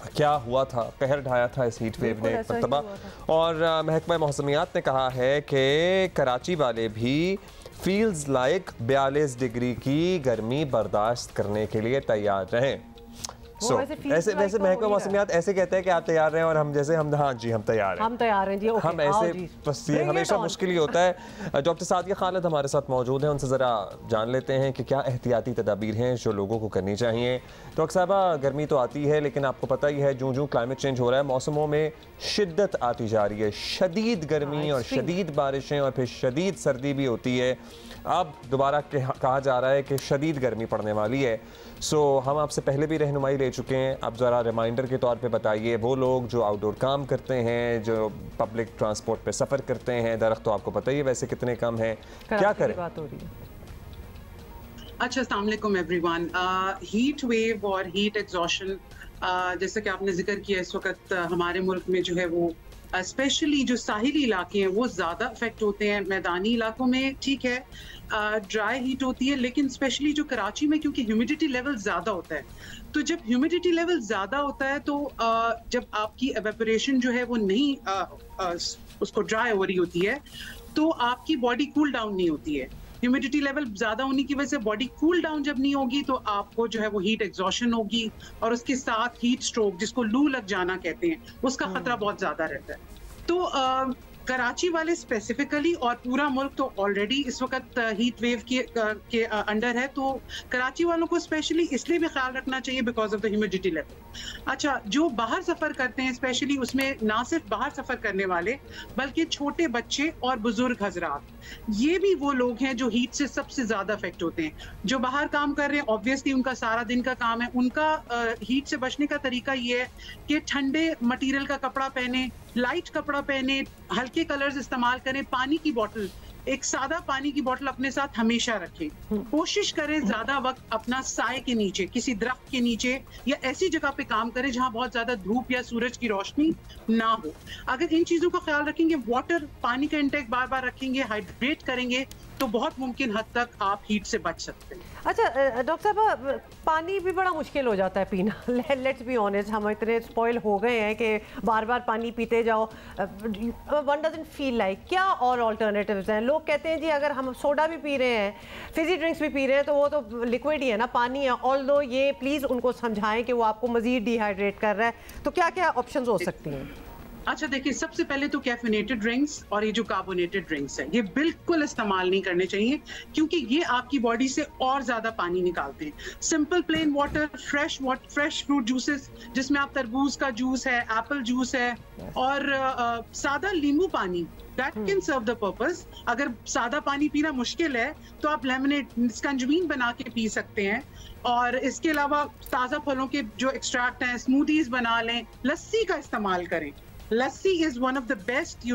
क्या हुआ था, कहर ढाया था इस हीट वेव ने मरतबा। और महकमा मौसमियात ने कहा है कि कराची वाले भी फील्स लाइक 42 डिग्री की गर्मी बर्दाश्त करने के लिए तैयार रहें। ऐसे वैसे महकमा मौसमियात ऐसे कहते हैं कि आप तैयार रहें और हम जैसे हम हाँ जी हम तैयार हैं, हम तैयार हैं जी, ओके, हम ऐसे बस ये हमेशा मुश्किल ही होता है। डॉक्टर सादिया खालिद हमारे साथ मौजूद हैं, उनसे ज़रा जान लेते हैं कि क्या एहतियाती तदाबीर हैं जो लोगों को करनी चाहिए। डॉक्टर साहबा, गर्मी तो आती है लेकिन आपको पता ही है जो जो क्लाइमेट चेंज हो रहा है मौसमों में शिद्दत आती जा रही है, शदीद गर्मी और शदीद बारिशें और फिर शदीद सर्दी भी होती है। अब दोबारा कहा जा रहा है कि शदीद गर्मी पड़ने वाली है। सो हम आपसे पहले भी रहनुमाई ले चुके हैं, अब ज़रा रिमाइंडर के तौर पे बताइए वो लोग जो आउटडोर काम करते हैं, जो पब्लिक ट्रांसपोर्ट पे सफ़र करते हैं, दरख्त तो आपको पता ही है वैसे कितने कम हैं, क्या करें? बात हो रही है। अच्छा, अस्सलाम वालेकुम एवरीवन। हीट वेव और हीट एग्जॉशन जैसा कि आपने जिक्र किया, इस वक्त हमारे मुल्क में जो है वो स्पेशली जो साहिली इलाके हैं वो ज़्यादा अफेक्ट होते हैं। मैदानी इलाकों में ठीक है ड्राई हीट होती है, लेकिन स्पेशली जो कराची में क्योंकि ह्यूमिडिटी लेवल ज़्यादा होता है, तो जब ह्यूमिडिटी लेवल ज़्यादा होता है तो जब आपकी एवेपोरेशन जो है वो नहीं उसको ड्राई हो रही होती है तो आपकी बॉडी कूल डाउन नहीं होती है। ह्यूमिडिटी लेवल ज़्यादा होने की वजह से बॉडी कूल डाउन जब नहीं होगी तो आपको जो है वो हीट एग्जॉशन होगी और उसके साथ हीट स्ट्रोक जिसको लू लग जाना कहते हैं उसका खतरा बहुत ज़्यादा रहता है। तो कराची वाले स्पेसिफिकली और पूरा मुल्क तो ऑलरेडी इस वक्त हीट वेव के अंडर है, तो कराची वालों को स्पेशली इसलिए भी ख्याल रखना चाहिए because of the humidity level. अच्छा, जो बाहर सफ़र करते हैं स्पेशली उसमें ना सिर्फ बाहर सफ़र करने वाले बल्कि छोटे बच्चे और बुजुर्ग हजरात, ये भी वो लोग हैं जो हीट से सबसे ज़्यादा अफेक्ट होते हैं। जो बाहर काम कर रहे हैं ऑब्वियसली उनका सारा दिन का काम है, उनका हीट से बचने का तरीका ये है कि ठंडे मटीरियल का कपड़ा पहने, लाइट कपड़ा पहने, हल्के कलर्स इस्तेमाल करें, पानी की बोतल, एक सादा पानी की बोतल अपने साथ हमेशा रखें। कोशिश करें ज्यादा वक्त अपना साए के नीचे, किसी दरख्त के नीचे या ऐसी जगह पे काम करें जहां बहुत ज्यादा धूप या सूरज की रोशनी ना हो। अगर इन चीजों का ख्याल रखेंगे, वाटर पानी का इंटेक बार बार रखेंगे, हाइड्रेट करेंगे, तो बहुत मुमकिन हद तक आप हीट से बच सकते हैं। अच्छा डॉक्टर साहब, पानी भी बड़ा मुश्किल हो जाता है पीना। लेट्स बी ऑनेस्ट, हम इतने स्पॉइल हो गए हैं कि बार बार पानी पीते जाओ, वन डजंट फील लाइक। क्या और ऑल्टरनेटिव्स हैं? लोग कहते हैं जी अगर हम सोडा भी पी रहे हैं, फिजी ड्रिंक्स भी पी रहे हैं, तो वो तो लिक्विड ही है ना, पानी है। ऑल्दो ये प्लीज़ उनको समझाएं कि वो आपको मज़ीद डिहाइड्रेट कर रहा है, तो क्या क्या ऑप्शंस हो सकती हैं? अच्छा देखिए, सबसे पहले तो कैफिनेटेड ड्रिंक्स और ये जो कार्बोनेटेड ड्रिंक्स है ये बिल्कुल इस्तेमाल नहीं करने चाहिए क्योंकि ये आपकी बॉडी से और ज्यादा पानी निकालते हैं। Simple plain water, fresh fruit juices जिसमें आप तरबूज का जूस है, एप्पल जूस है और सादा नींबू पानी, that can serve the purpose. अगर सादा पानी पीना मुश्किल है तो आप लेमनेड, स्कंजबीन बना के पी सकते हैं। और इसके अलावा ताज़ा फलों के जो एक्सट्रैक्ट हैं, स्मूदीज बना लें, लस्सी का इस्तेमाल करें। Lassi is one of the best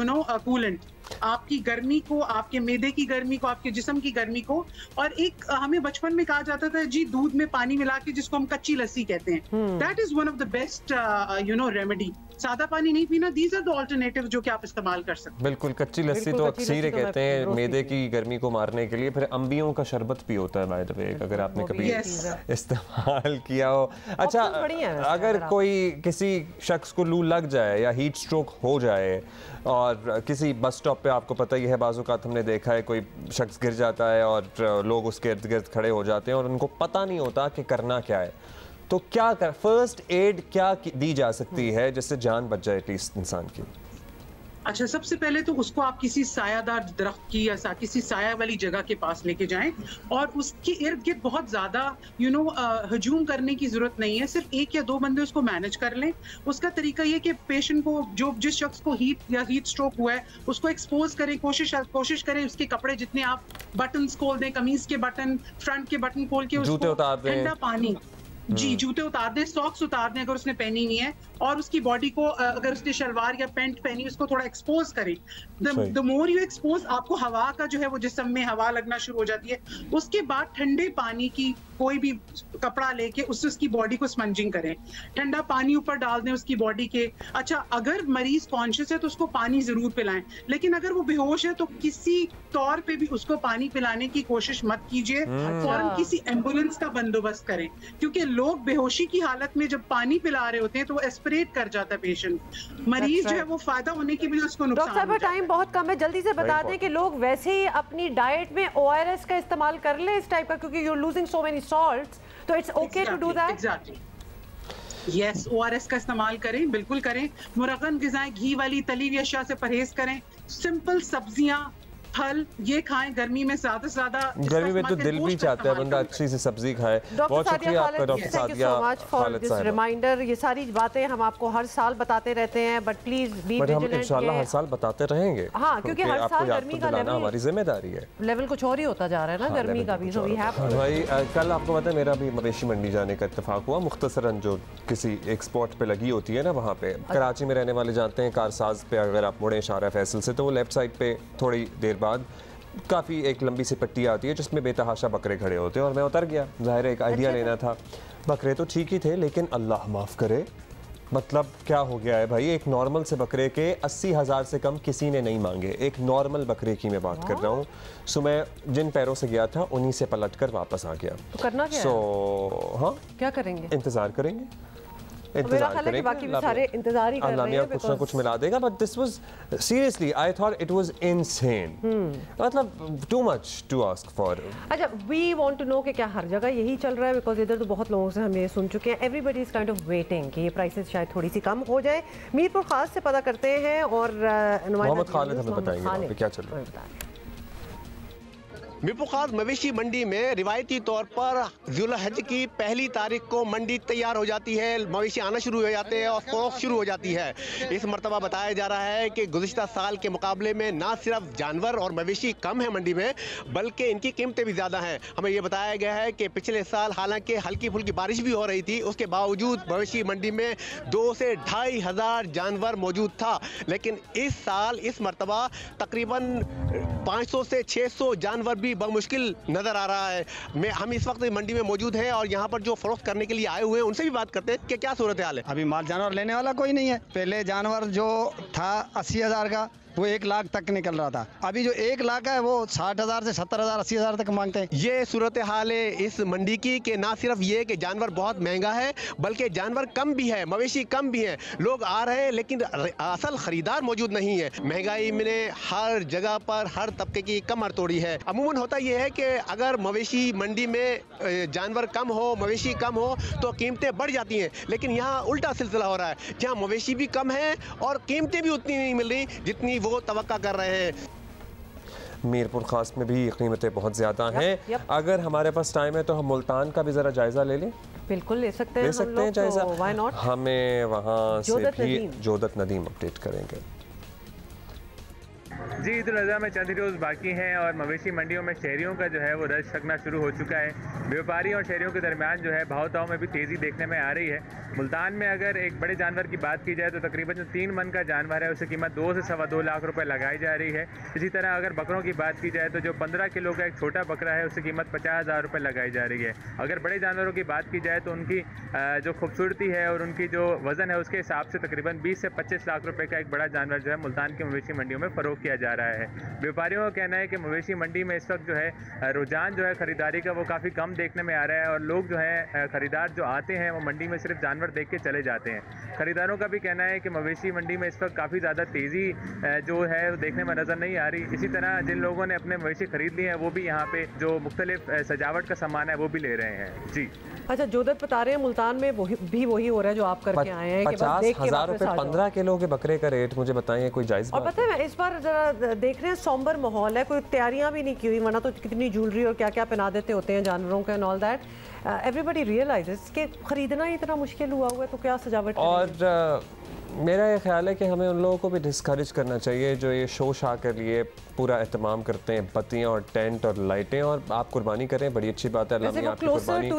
coolant, आपकी गर्मी को, आपके मैदे की गर्मी को, आपके जिस्म की गर्मी को। और एक हमें बचपन में कहा जाता था जी दूध में पानी मिला के, जिसको हम कच्ची लस्सी कहते हैं, that is one of the best remedy. सादा पानी नहीं पीना, दीज आर द ऑल्टरनेटिव जो कि आप इस्तेमाल कर सकते हैं। बिल्कुल, कच्ची लस्सी तो अक्सर कहते हैं मैदे की गर्मी को मारने के लिए। फिर अंबियों का शरबत भी होता है बाय द वे, अगर आपने कभी इस्तेमाल किया हो। अच्छा, अगर कोई किसी शख्स को लू लग जाए या हीट स्ट्रोक हो जाए और किसी बस स्टॉप पे, आपको पता ही है बाज़-औक़ात हमने देखा है कोई शख्स गिर जाता है और लोग उसके इर्द गिर्द खड़े हो जाते हैं और उनको पता नहीं होता कि करना क्या है, तो क्या कर, फर्स्ट एड क्या दी जा सकती है जिससे जान बच जाए एटलीस्ट इंसान की? अच्छा, सबसे पहले तो उसको आप किसी सायादार दरख्त की या किसी साया वाली जगह के पास लेके जाएं और उसके इर्द गिर्द बहुत ज़्यादा हजूम करने की ज़रूरत नहीं है, सिर्फ एक या दो बंदे उसको मैनेज कर लें। उसका तरीका ये कि पेशेंट को, जिस शख्स को हीट स्ट्रोक हुआ है, उसको एक्सपोज करें, कोशिश करें उसके कपड़े जितने आप बटन्स खोल दें, कमीज के बटन, फ्रंट के बटन खोल के उसको ठंडा पानी, जी जूते उतार दें, सॉक्स उतार दें अगर उसने पहनी नहीं है, और उसकी बॉडी को अगर उसने शलवार या पैंट पहनी उसको थोड़ा एक्सपोज करें। द मोर यू एक्सपोज, आपको हवा का जो है वो जिस्म में हवा लगना शुरू हो जाती है। उसके बाद ठंडे पानी की कोई भी कपड़ा लेके उससे उसकी बॉडी को स्पंजिंग करें, ठंडा पानी ऊपर डाल दें उसकी बॉडी के। अच्छा, अगर मरीज कॉन्शियस है तो उसको पानी जरूर पिलाएं, लेकिन अगर वो बेहोश है तो किसी तौर पे भी उसको पानी पिलाने की कोशिश मत कीजिए, फौरन किसी एम्बुलेंस का बंदोबस्त करें, क्योंकि लोग बेहोशी की हालत में जब पानी पिला रहे होते हैं तो वो एस्पिरेट कर जाता है पेशेंट, मरीज जो है वो फायदा होने की वजह उसको नुकसान। डॉक्टर साहब, टाइम बहुत कम है, जल्दी से बता दें कि लोग वैसे ही अपनी डाइट में ORS का इस्तेमाल कर लें इस टाइप का, क्योंकि you are losing so many salts, तो it's okay to do that. Exactly, yes, ORS का इस्तेमाल करें, बिल्कुल करें। मुरगन ग़िज़ाएं, घी वाली तली हुई अशिया से परहेज करें, सिंपल सब्जियां, फल ये खाएं। गर्मी में ज्यादा से ज्यादा, गर्मी में तो दिल भी चाहता है बंदा अच्छी सी सब्जी खाए। बहुत शुक्रिया आपका डॉक्टर सादिया खालिद साहब। रिमाइंडर, ये सारी बातें हम आपको हर साल बताते रहते हैं, बट प्लीज बी विजिलेंट। इंशाल्लाह हर साल बताते रहेंगे, हाँ, क्योंकि हर साल गर्मी का लेवल, हमारी जिम्मेदारी है, लेवल कुछ और ही होता जा रहा है ना गर्मी का भी। सो वी हैव भाई, कल आपको पता है मेरा भी मवेशी मंडी जाने का इत्तेफाक हुआ, मुख्तसरन जो किसी एक स्पॉट पे लगी होती है ना वहाँ पे। कराची में रहने वाले जानते हैं कारसाज पे अगर आप मुड़े इशारा फैसल से तो वो लेफ्ट साइड पे थोड़ी देर बाद काफ़ी एक लंबी सी पट्टी आती है जिसमें बेतहाशा बकरे खड़े होते हैं और मैं उतर गया। ज़ाहिर है एक आइडिया लेना था। बकरे तो ठीक ही थे लेकिन अल्लाह माफ़ करे, मतलब क्या हो गया है भाई, एक नॉर्मल से बकरे के 80,000 से कम किसी ने नहीं मांगे। एक नॉर्मल बकरे की मैं बात कर रहा हूँ। सो मैं जिन पैरों से गया था उन्हीं से पलट कर वापस आ गया। तो करना क्या है? हाँ क्या करेंगे? इंतज़ार करेंगे, इंतजार करेंगे। बाकी भी सारे इंतजार ही कर रहे हैं, कुछ ना कुछ मिला देगा। But this was seriously, I thought it was insane, मतलब too much to ask for. अच्छा, वी वांट टू नो कि क्या हर जगह यही चल रहा है? बिकॉज इधर तो बहुत लोगों से हम ये सुन चुके हैं, everybody is kind of waiting कि ये प्राइसेस शायद थोड़ी सी कम हो जाए। मीरपुर खास से पता करते हैं और मोहम्मद खालिद हमें बताएंगे क्या चल रहा है। मीरपुर खास मवेशी मंडी में रिवायती तौर पर ज़ुल्हज की पहली तारीख को मंडी तैयार हो जाती है, मवेशी आना शुरू हो जाते हैं और फरोख्त शुरू हो जाती है। इस मरतबा बताया जा रहा है कि गुज़िश्ता साल के मुकाबले में ना सिर्फ जानवर और मवेशी कम है मंडी में, बल्कि इनकी कीमतें भी ज़्यादा हैं। हमें ये बताया गया है कि पिछले साल हालांकि हल्की फुल्की बारिश भी हो रही थी, उसके बावजूद मवेशी मंडी में 2 से 2,500 जानवर मौजूद था। लेकिन इस साल इस मरतबा तकरीबन 500 से 600 जानवर भी मुश्किल नजर आ रहा है। हम इस वक्त मंडी में मौजूद हैं और यहाँ पर जो फरोख्त करने के लिए आए हुए हैं उनसे भी बात करते हैं कि क्या सूरत हाल है। अभी माल जानवर लेने वाला कोई नहीं है। पहले जानवर जो था 80,000 का वो 1 लाख तक निकल रहा था, अभी जो 1 लाख है वो 60,000 से 70,000 80,000 तक मांगते हैं। ये सूरत हाल है इस मंडी की कि ना सिर्फ ये कि जानवर बहुत महंगा है बल्कि जानवर कम भी है, मवेशी कम भी है। लोग आ रहे हैं लेकिन असल खरीदार मौजूद नहीं है। महंगाई में हर जगह पर हर तबके की कमर तोड़ी है। अमूमन होता ये है कि अगर मवेशी मंडी में जानवर कम हो, मवेशी कम हो तो कीमतें बढ़ जाती हैं, लेकिन यहाँ उल्टा सिलसिला हो रहा है, जहाँ मवेशी भी कम है और कीमतें भी उतनी नहीं मिल रही जितनी वो तवक्का कर रहे हैं। मीरपुर खास में भी कीमतें बहुत ज़्यादा हैं। अगर हमारे पास टाइम है तो हम मुल्तान का भी ज़रा जायज़ा ले लें। बिल्कुल ले सकते हैं जायज़ा। तो व्हाई नॉट? हमें वहाँ से भी जोदत नदीम अपडेट करेंगे। जी, ईद उल अज़हा में चंद रोज़ बाकी हैं और मवेशी मंडियों में शहरियों का जो है वो रश लगना शुरू हो चुका है। व्यापारी और शहरियों के दरमियान जो है भाव ताव में भी तेज़ी देखने में आ रही है। मुल्तान में अगर एक बड़े जानवर की बात की जाए तो तकरीबन जो 3 मन का जानवर है उसकी कीमत 2 से सवा 2 लाख रुपए लगाई जा रही है। इसी तरह अगर बकरों की बात की जाए तो जो 15 किलो का एक छोटा बकरा है उसकी कीमत 50,000 रुपये लगाई जा रही है। अगर बड़े जानवरों की बात की जाए तो उनकी जो खूबसूरती है और उनकी जो वज़न है उसके हिसाब से तकरीबन 20 से 25 लाख रुपये का एक बड़ा जानवर जो है मुल्तान की मवेशी मंडियों में फ़रोख्त किया जा रहा है। व्यापारियों का कहना है कि मवेशी मंडी में इस वक्त जो है रुझान जो है ख़रीदारी का वो काफ़ी कम देखने में आ रहा है और लोग जो है ख़रीदार जो आते हैं वो मंडी में सिर्फ जानवर देख के चले जाते हैं। ख़रीदारों का भी कहना है कि मवेशी मंडी में इस वक्त काफ़ी ज़्यादा तेज़ी जो है देखने में नज़र नहीं आ रही। इसी तरह जिन लोगों ने अपने मवेशी ख़रीद लिए हैं वो भी यहाँ पे जो मुख्तलिफ सजावट का सामान है वो भी ले रहे हैं। जी अच्छा, जोदत बता रहे हैं मुल्तान में वही हो रहा है जो आप करके आए हैं। 50,000 रुपये 15 किलो के बकरे का रेट, मुझे बताइए कोई जायज़ और पता है इस बार जरा देख रहे हैं सोम्बर माहौल है, कोई तैयारियां भी नहीं की हुई, वरना तो कितनी ज्वेलरी और क्या क्या पहना देते होते हैं जानवरों का and all that. Everybody realises कि खरीदना ही इतना मुश्किल हुआ है तो क्या सजावट। और मेरा ये ख्याल है कि हमें उन लोगों को भी डिस्करेज करना चाहिए जो ये शो शा के लिए पूरा एहतमाम करते हैं, बत्तियां और टेंट और लाइटें, और आप कुर्बानी करें, बड़ी अच्छी बात है, अल्लाह ने आपकी कुर्बानी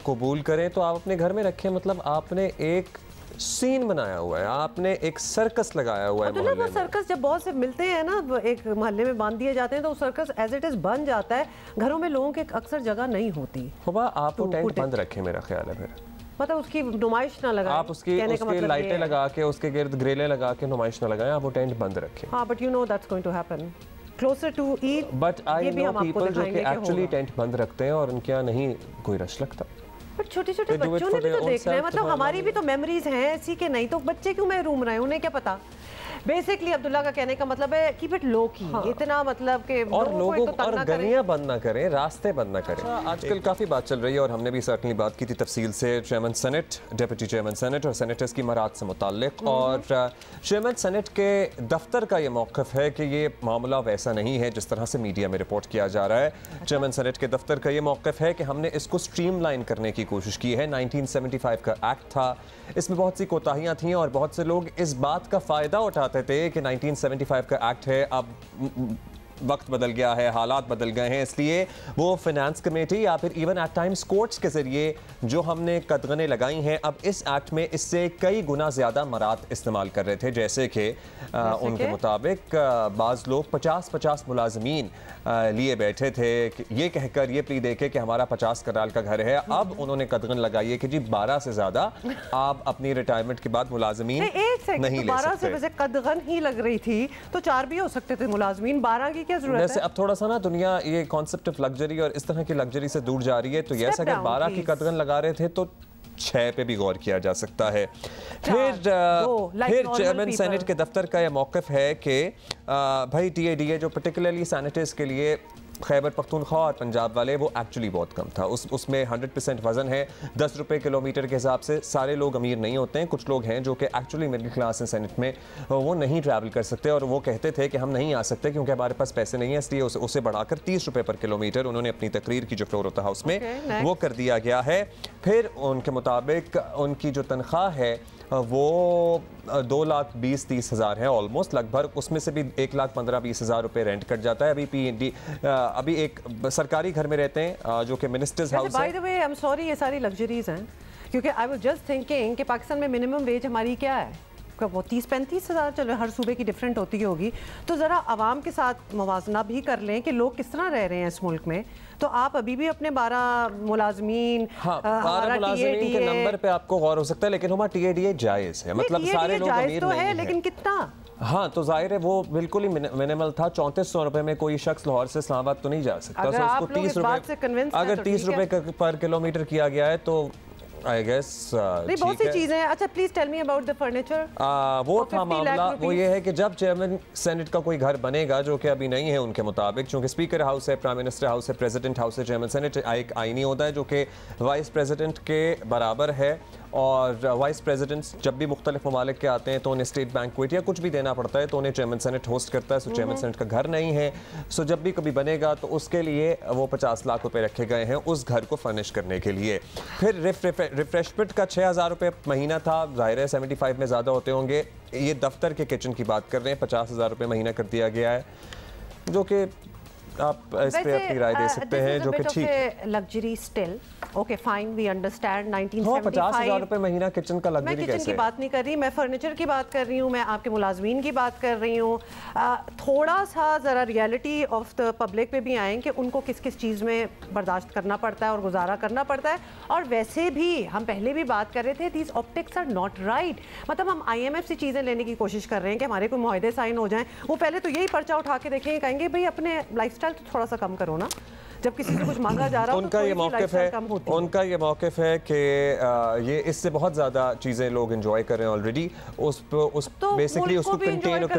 कबूल करें, तो आप अपने घर में रखें। मतलब आपने एक सीन बनाया हुआ है, आपने एक सर्कस लगाया हुआ है। वो सर्कस जब बहुत से मिलते हैं ना, एक मोहल्ले में बांध दिए जाते हैं तो सर्कस एज इट इज बन जाता है। घरों में लोगों के अक्सर जगह नहीं होती। आप वो टेंट बंद रखें, मेरा ख्याल है, फिर मतलब उसकी नुमाइश ना लगाएं। आप उसकी मतलब लाइटें लगा के उसके गिर्द ग्रिलें लगा के नुमाइश ना लगाएं, आप वो टेंट बंद रखें। हाँ, but you know that's going to happen closer to Eid. But I know people जो कि एक्चुअली टेंट बंद रखते हैं और उनके यहाँ नहीं कोई रश लगता। बट छोटे छोटे बच्चों ने भी तो देखना है, मतलब हमारी भी तो मेमोरीज हैं ऐसी के नहीं, तो बच्चे क्यों महरूम रहे, उन्हें क्या पता। बेसिकली अब्दुल्ला का कहने का मतलब है कीप इट लो की। हाँ। इतना मतलब कि और लोगों को और गलियां बंद ना करें, रास्ते बंद ना करें। आजकल काफ़ी बात चल रही है और हमने भी सर्टनली बात की थी तफसील से chairman senate, deputy chairman senate और सेनेटर्स की मराद से मुताल्लिक। और चेयरमैन सेनेट के दफ्तर का ये मौक़िफ़ है कि ये मामला वैसा नहीं है जिस तरह से मीडिया में रिपोर्ट किया जा रहा है। चेयरमैन सेनेट के दफ्तर का ये मौक़िफ़ है कि हमने इसको स्ट्रीमलाइन करने की कोशिश की है। 1975 का एक्ट था, इसमें बहुत सी कोताहियाँ थीं और बहुत से लोग इस बात का फ़ायदा उठाते थे कि 1975 का एक्ट है, अब वक्त बदल गया है, हालात बदल गए हैं, इसलिए वो फाइनेंस कमेटी या फिर इवन एट टाइम्स कोर्ट्स के ज़रिए जो हमने कदगनें लगाई हैं, अब इस एक्ट में इससे कई गुना ज़्यादा मरात इस्तेमाल कर रहे थे। जैसे कि उनके मुताबिक बाज़ लोग 50-50 मुलाजमीन लिए बैठे थे, ये कहकर ये प्ली देके कि हमारा 50 कनाल का घर है। अब उन्होंने कदगन लगाई है कि जी 12 से ज़्यादा आप अपनी रिटायरमेंट के बाद मुलाजमीन नहीं ले 12 सकते। से वैसे कदगन ही लग रही थी तो 4 भी हो सकते थे मुलाजमीन, 12 की क्या जरूरत है? वैसे अब थोड़ा सा ना दुनिया ये कॉन्सेप्ट ऑफ लग्जरी और इस तरह की लग्जरी से दूर जा रही है, तो यस अगर 12 की कदगन लगा रहे थे तो 6 पे भी गौर किया जा सकता है। फिर चेयरमैन सेनेट के दफ्तर का यह मौक़िफ़ है कि भाई TADA जो पर्टिकुलरली सैनिटर्स के लिए खैबर पख्तूनख्वा और पंजाब वाले, वो एक्चुअली बहुत कम था। उसमें 100% वज़न है। 10 रुपये किलोमीटर के हिसाब से सारे लोग अमीर नहीं होते हैं। कुछ लोग हैं जो कि एक्चुअली मिडिल क्लास हैं सेनेट में, वो नहीं ट्रैवल कर सकते और वो कहते थे कि हम नहीं आ सकते क्योंकि हमारे पास पैसे नहीं है, इसलिए उसे बढ़ाकर 30 रुपये पर किलोमीटर उन्होंने अपनी तकरीर की जो फ्लोर ऑफ द हाउस में वो कर दिया गया है। फिर उनके मुताबिक उनकी जो तनख्वाह है वो 2,20,30,000 है ऑलमोस्ट लगभग, उसमें से भी 1,15,20,000 रुपए रेंट कट जाता है। अभी एक सरकारी घर में रहते हैं जो कि मिनिस्टर्स हाउस है। By the way I am sorry, ये सारी लग्जरीज हैं क्योंकि आई वाज जस्ट थिंकिंग कि पाकिस्तान में मिनिमम वेज हमारी क्या है, वो 30-35 हज़ार, चलो हर सूबे की डिफरेंट होती होगी, तो ज़रा आवाम के साथ मुवाजना भी कर लें कि लोग किस तरह रह रहे हैं इस मुल्क में। तो आप अभी भी अपने 12 मुलाजमीन, 12 मुलाजमीन के नंबर पे आपको गौर हो सकता है, लेकिन हमारा TADA जायज़ है, मतलब सारे लोग अमीर तो नहीं है, लेकिन कितना? हाँ, तो जाहिर है वो बिल्कुल ही मिनिमल था। 3400 रुपए में कोई शख्स लाहौर से इस्लामाबाद तो नहीं जा सकता। अगर आप लोग इस बात से कन्विंस हैं, अगर 30 रुपए पर किलोमीटर किया गया है तो आई गेस बहुत सी चीजें। अच्छा, please tell me about the furniture. वो था मामला, वो ये है कि जब चेयरमैन सेनेट का कोई घर बनेगा, जो कि अभी नहीं है उनके मुताबिक, चूंकि स्पीकर हाउस है, प्राइम मिनिस्टर हाउस है, प्रेसिडेंट हाउस है, चेयरमैन सेनेट एक आईनी होता है जो कि वाइस प्रेसिडेंट के बराबर है। और वाइस प्रेसिडेंट जब भी मुख्तलिफ ममालिक के आते हैं तो उन्हें स्टेट बैंक्वेट या कुछ भी देना पड़ता है, तो उन्हें चेयरमैन सेनेट होस्ट करता है। सो चेयरमैन सेनेट का घर नहीं है, सो जब भी कभी बनेगा तो उसके लिए वो 50 लाख रुपए रखे गए हैं उस घर को फर्निश करने के लिए। फिर रिफ्रेशमेंट का 6,000 रुपये महीना था, जाहिर है 75 में ज़्यादा होते होंगे। ये दफ्तर के किचन की बात कर रहे हैं, 50,000 रुपये महीना कर दिया गया है, जो कि आप इस पे अपनी राय दे सकते हैं, जो कि ठीक luxury still okay fine, we understand 1975। 50,000 रुपए महीना किचन का लग्जरी कैसे? मैं किचन की बात नहीं कर रही, मैं फर्नीचर की बात कर रही हूँ, मैं आपके मुलाजमीन की बात कर रही हूँ। थोड़ा सा ज़रा रियलिटी ऑफ द पब्लिक पे भी आएँ कि उनको किस किस चीज़ में बर्दाश्त करना पड़ता है और गुजारा करना पड़ता है। और वैसे भी हम पहले भी बात कर रहे थे, these optics are not right. मतलब हम IMF से चीज़ें लेने की कोशिश कर रहे हैं कि हमारे कोई मुआहदे साइन हो जाएं, वो पहले तो यही पर्चा उठा के देखेंगे, कहेंगे भाई अपने लाइफस्टाइल तो थोड़ा सा कम करो ना। जब किसी से कुछ मांगा जा रहा है उनका ये मौक़िफ़ है, उनका ये मौक़िफ़ है कि ये इससे बहुत ज़्यादा चीज़ें लोग एंजॉय कर रहे हैं ऑलरेडी। बेसिकली उसको कंटेन और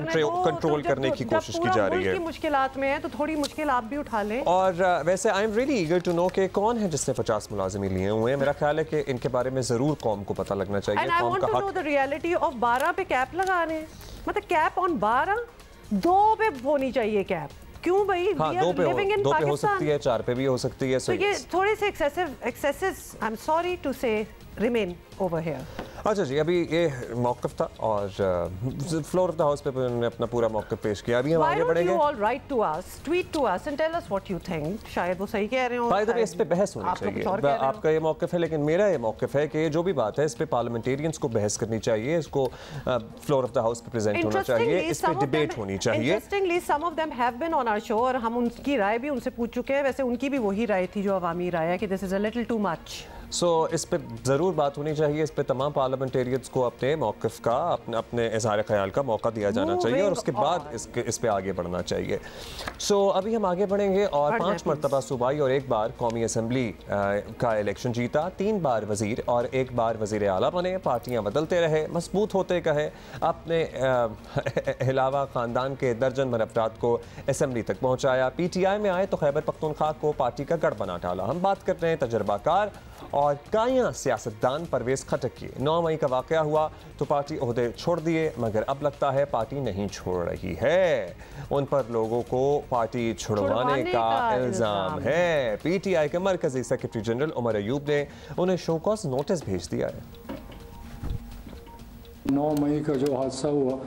कंट्रोल करने की कोशिश की जा रही है। मुश्किलात में है तो थोड़ी मुश्किल आप भी उठा लें। और वैसे I am really eager to know कि कौन है जिसने 50 मुलाजिमी लिए हुए हैं। मेरा ख्याल है कि इनके बारे में ज़रूर कौम को पता लगना चाहिए। And I want to know the reality of 12 pay cap लगा रहे हैं, मतलब कैप ऑन 12, 2 पे होनी चाहिए कैप। क्यों भाई? हाँ, 2 पे हो सकती है, 4 पे भी हो सकती है। तो ये थोड़े से excesses I am sorry to say remain over here. अच्छा जी, अभी ये मौक़िफ़ था और फ्लोर ऑफ द हाउस पे उन्होंने अपना पूरा मौक़िफ़ पेश किया। अभी हम आगे बढ़ेंगे। You all write to us, tweet to us and tell us what you think. शायद वो सही कह रहे हो। बाय द वे इस पे बहस होनी चाहिए। आपका ये मौक़िफ़ है, लेकिन मेरा ये मौक़िफ़ है कि जो भी बात है इस पे पार्लियामेंटेरियंस को बहस करनी चाहिए, इसको फ्लोर ऑफ द हाउस पे प्रेजेंट होना चाहिए, इस पे डिबेट होनी चाहिए। Interestingly some of them have been on our show और हम उनकी राय भी उनसे पूछ चुके हैं। वैसे उनकी भी वही राय थी जो अवामी राय है कि this is a little too much. So इस पे ज़रूर बात होनी चाहिए, इस पे तमाम पार्लियामेंटेरियंस को अपने मौक़िफ़ का, अपने इज़हार ख़याल का मौका दिया जाना चाहिए और उसके बाद इस पे आगे बढ़ना चाहिए। सो अभी हम आगे बढ़ेंगे और 5 मरतबा सूबाई और 1 बार कौमी असम्बली का इलेक्शन जीता, 3 बार वज़ीर और 1 बार वज़ीर आला बने। पार्टियाँ बदलते रहे, मजबूत होते गए, अपने अलावा ख़ानदान के दर्जन भर अफराद को असम्बली तक पहुँचाया। PTI में आए तो खैबर पख्तूनख्वा को पार्टी का गढ़ बना डाला। हम बात करते हैं तजर्बाकार और काया सियासतदान परवेज़ खटक की। 9 मई का वाक़या हुआ तो पार्टी ओहदे छोड़ दिए, मगर अब लगता है पार्टी नहीं छोड़ रही है। उन पर लोगों को पार्टी छुड़वाने का इल्ज़ाम है। PTI के मरकजी सेक्रेटरी जनरल उमर अयूब ने उन्हें शोकॉज नोटिस भेज दिया है। 9 मई का जो हादसा हुआ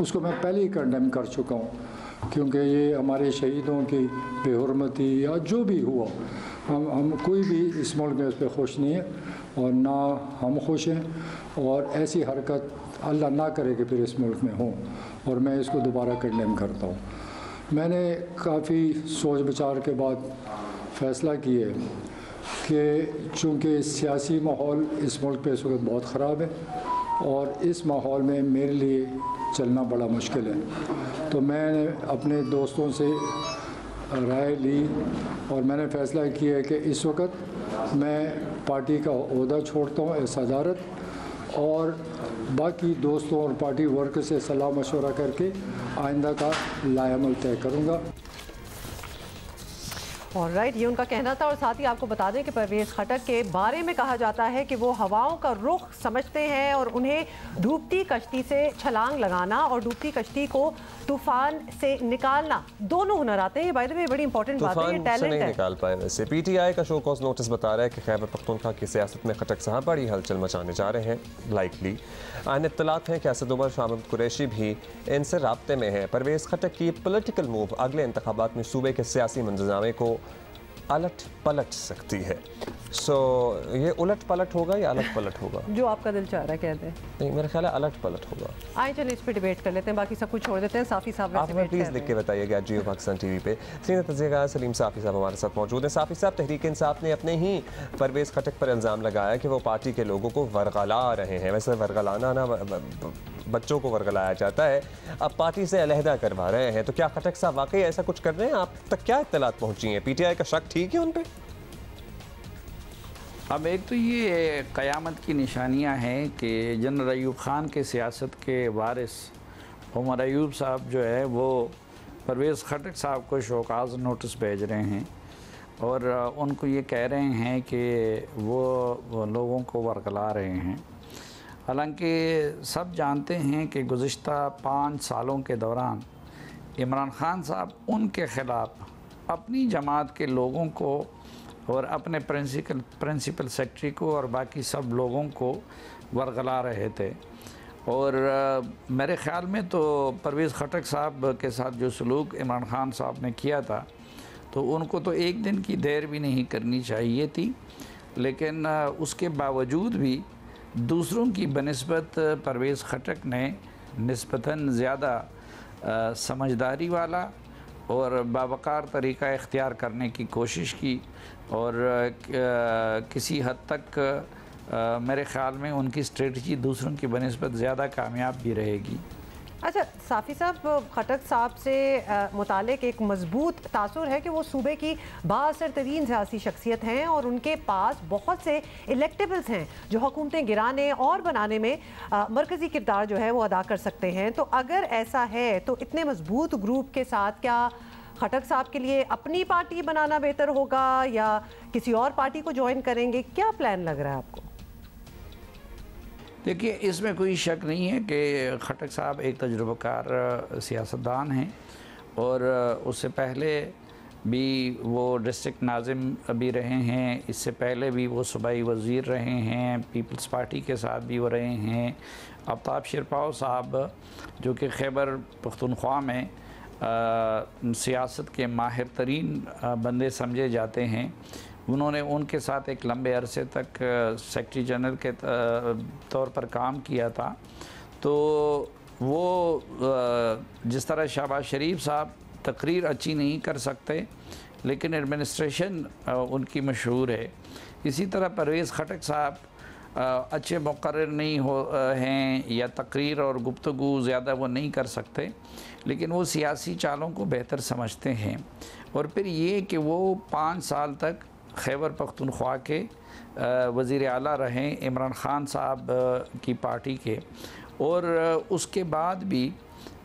उसको मैं पहले ही कंडेम कर चुका हूँ। क्योंकि ये हमारे शहीदों की बेहुरमती या जो भी हुआ, हम कोई भी इस मुल्क में उस पर खुश नहीं है और ना हम खुश हैं, और ऐसी हरकत अल्लाह ना करे कि फिर इस मुल्क में हो, और मैं इसको दोबारा कंडेम करता हूँ। मैंने काफ़ी सोच विचार के बाद फ़ैसला किया कि चूँकि सियासी माहौल इस मुल्क पे इस वक्त बहुत ख़राब है और इस माहौल में मेरे लिए चलना बड़ा मुश्किल है, तो मैंने अपने दोस्तों से राय ली और मैंने फ़ैसला किया कि इस वक्त मैं पार्टी का ओहदा छोड़ता हूँ सदारत, और बाकी दोस्तों और पार्टी वर्कर से सलाह मशवरा करके आइंदा का लाएअमल तय करूँगा। ऑलराइट, ये उनका कहना था। और साथ ही आपको बता दें कि परवेज़ खटक के बारे में कहा जाता है कि वो हवाओं का रुख समझते हैं और उन्हें डूबती कश्ती से छलांग लगाना और डूबती कश्ती को तूफान से निकालना दोनों हुनर आते हैं। ये बाय द वे बड़ी इंपॉर्टेंट बात है, ये टैलेंट है। निकाल पाए वैसे। पीटीआई का शो कॉज नोटिस बता रहा है कि खैबर पख्तूनख्वा की सियासत में खटक साहब बड़ी हलचल मचाने जा रहे हैं। लाइकली आन इत्तलात हैं कि असद उमर शाह महमूद कुरैशी भी इनसे राब्ते में है। परवेज़ खटक की पॉलिटिकल मूव अगले इंतखाबात में सूबे के सियासी मंजरनामे को अलट पलट सकती है। ये उलट पलट होगा या अलट पलट होगा? जो आपका दिल चाह रहा है कहते हैं। नहीं, मेरा ख्याल है अलट पलट होगा। आइए चलिए इस पे डिबेट कर लेते हैं, बाकी सब कुछ छोड़ देते हैं। साफ़ी साहब आप हमें प्लीज़ लिख के बताइएगा जियो पाकिस्तान टीवी पे। सीनियर तज्ज़ियाकार सलीम साफ़ी साहब हमारे साथ मौजूद हैं। साफ़ी साहब, तहरीक इंसाफ ने अपने ही परवेज़ खटक पर इल्ज़ाम लगाया कि वो पार्टी के लोगों को वर्गला रहे हैं। वैसे वर्गलाना ना बच्चों को वर्गलाया जाता है, अब पार्टी से अलहदा करवा रहे हैं। तो क्या खटक साहब वाकई ऐसा कुछ कर रहे हैं? आप तक क्या इत्तलात पहुँची हैं? पीटीआई का शक ठीक है उन पर? अब एक तो ये क़यामत की निशानियां हैं कि जनरल अयूब ख़ान के सियासत के वारिस उमर अयूब साहब जो है वो परवेज़ खटक साहब को शोकाज़ नोटिस भेज रहे हैं और उनको ये कह रहे हैं कि वो लोगों को वर्गला रहे हैं। हालांकि सब जानते हैं कि गुज़िश्ता 5 सालों के दौरान इमरान ख़ान साहब उनके ख़िलाफ़ अपनी जमात के लोगों को और अपने प्रिंसिपल सेक्रेटरी को और बाकी सब लोगों को वर्गला रहे थे। और मेरे ख़्याल में तो परवेज़ खटक साहब के साथ जो सलूक इमरान ख़ान साहब ने किया था, तो उनको तो एक दिन की देर भी नहीं करनी चाहिए थी, लेकिन उसके बावजूद भी दूसरों की बनिस्बत परवेज़ खटक ने निस्बतन ज़्यादा समझदारी वाला और बावकार तरीक़ा इख्तियार करने की कोशिश की और किसी हद तक मेरे ख़्याल में उनकी स्ट्रेटजी दूसरों की बनिस्बत ज़्यादा कामयाब भी रहेगी। अच्छा साफ़ी साहब, खटक साहब से मुतालिक एक मजबूत तासुर है कि वो सूबे की बाअसर तरीन सियासी शख्सियत हैं और उनके पास बहुत से इलेक्टेबल्स हैं जो हुकूमतें गिराने और बनाने में मरकज़ी किरदार जो है वो अदा कर सकते हैं। तो अगर ऐसा है तो इतने मजबूत ग्रुप के साथ क्या खटक साहब के लिए अपनी पार्टी बनाना बेहतर होगा या किसी और पार्टी को ज्वाइन करेंगे? क्या प्लान लग रहा है आपको? देखिए, इसमें कोई शक नहीं है कि खटक साहब एक तजुर्बाकार सियासतदान हैं और उससे पहले भी वो डिस्ट्रिक्ट नाज़िम भी रहे हैं, इससे पहले भी वो सूबाई वज़ीर रहे हैं, पीपल्स पार्टी के साथ भी वो रहे हैं। आफ्ताब शिरपाव साहब जो कि खैबर पख्तूनख्वा में सियासत के माहिर तरीन बंदे समझे जाते हैं, उन्होंने उनके साथ एक लंबे अरसे तक सेक्रेटरी जनरल के तौर पर काम किया था। तो वो जिस तरह शहबाज शरीफ साहब तकरीर अच्छी नहीं कर सकते लेकिन एडमिनिस्ट्रेशन उनकी मशहूर है, इसी तरह परवेज़ खटक साहब अच्छे मुक़र्रिर नहीं हैं या तकरीर और गुफ्तगू ज़्यादा वो नहीं कर सकते, लेकिन वो सियासी चालों को बेहतर समझते हैं। और फिर ये कि वो 5 साल तक खैबर पख्तूनख्वा के वज़ीर आला रहे इमरान ख़ान साहब की पार्टी के, और उसके बाद भी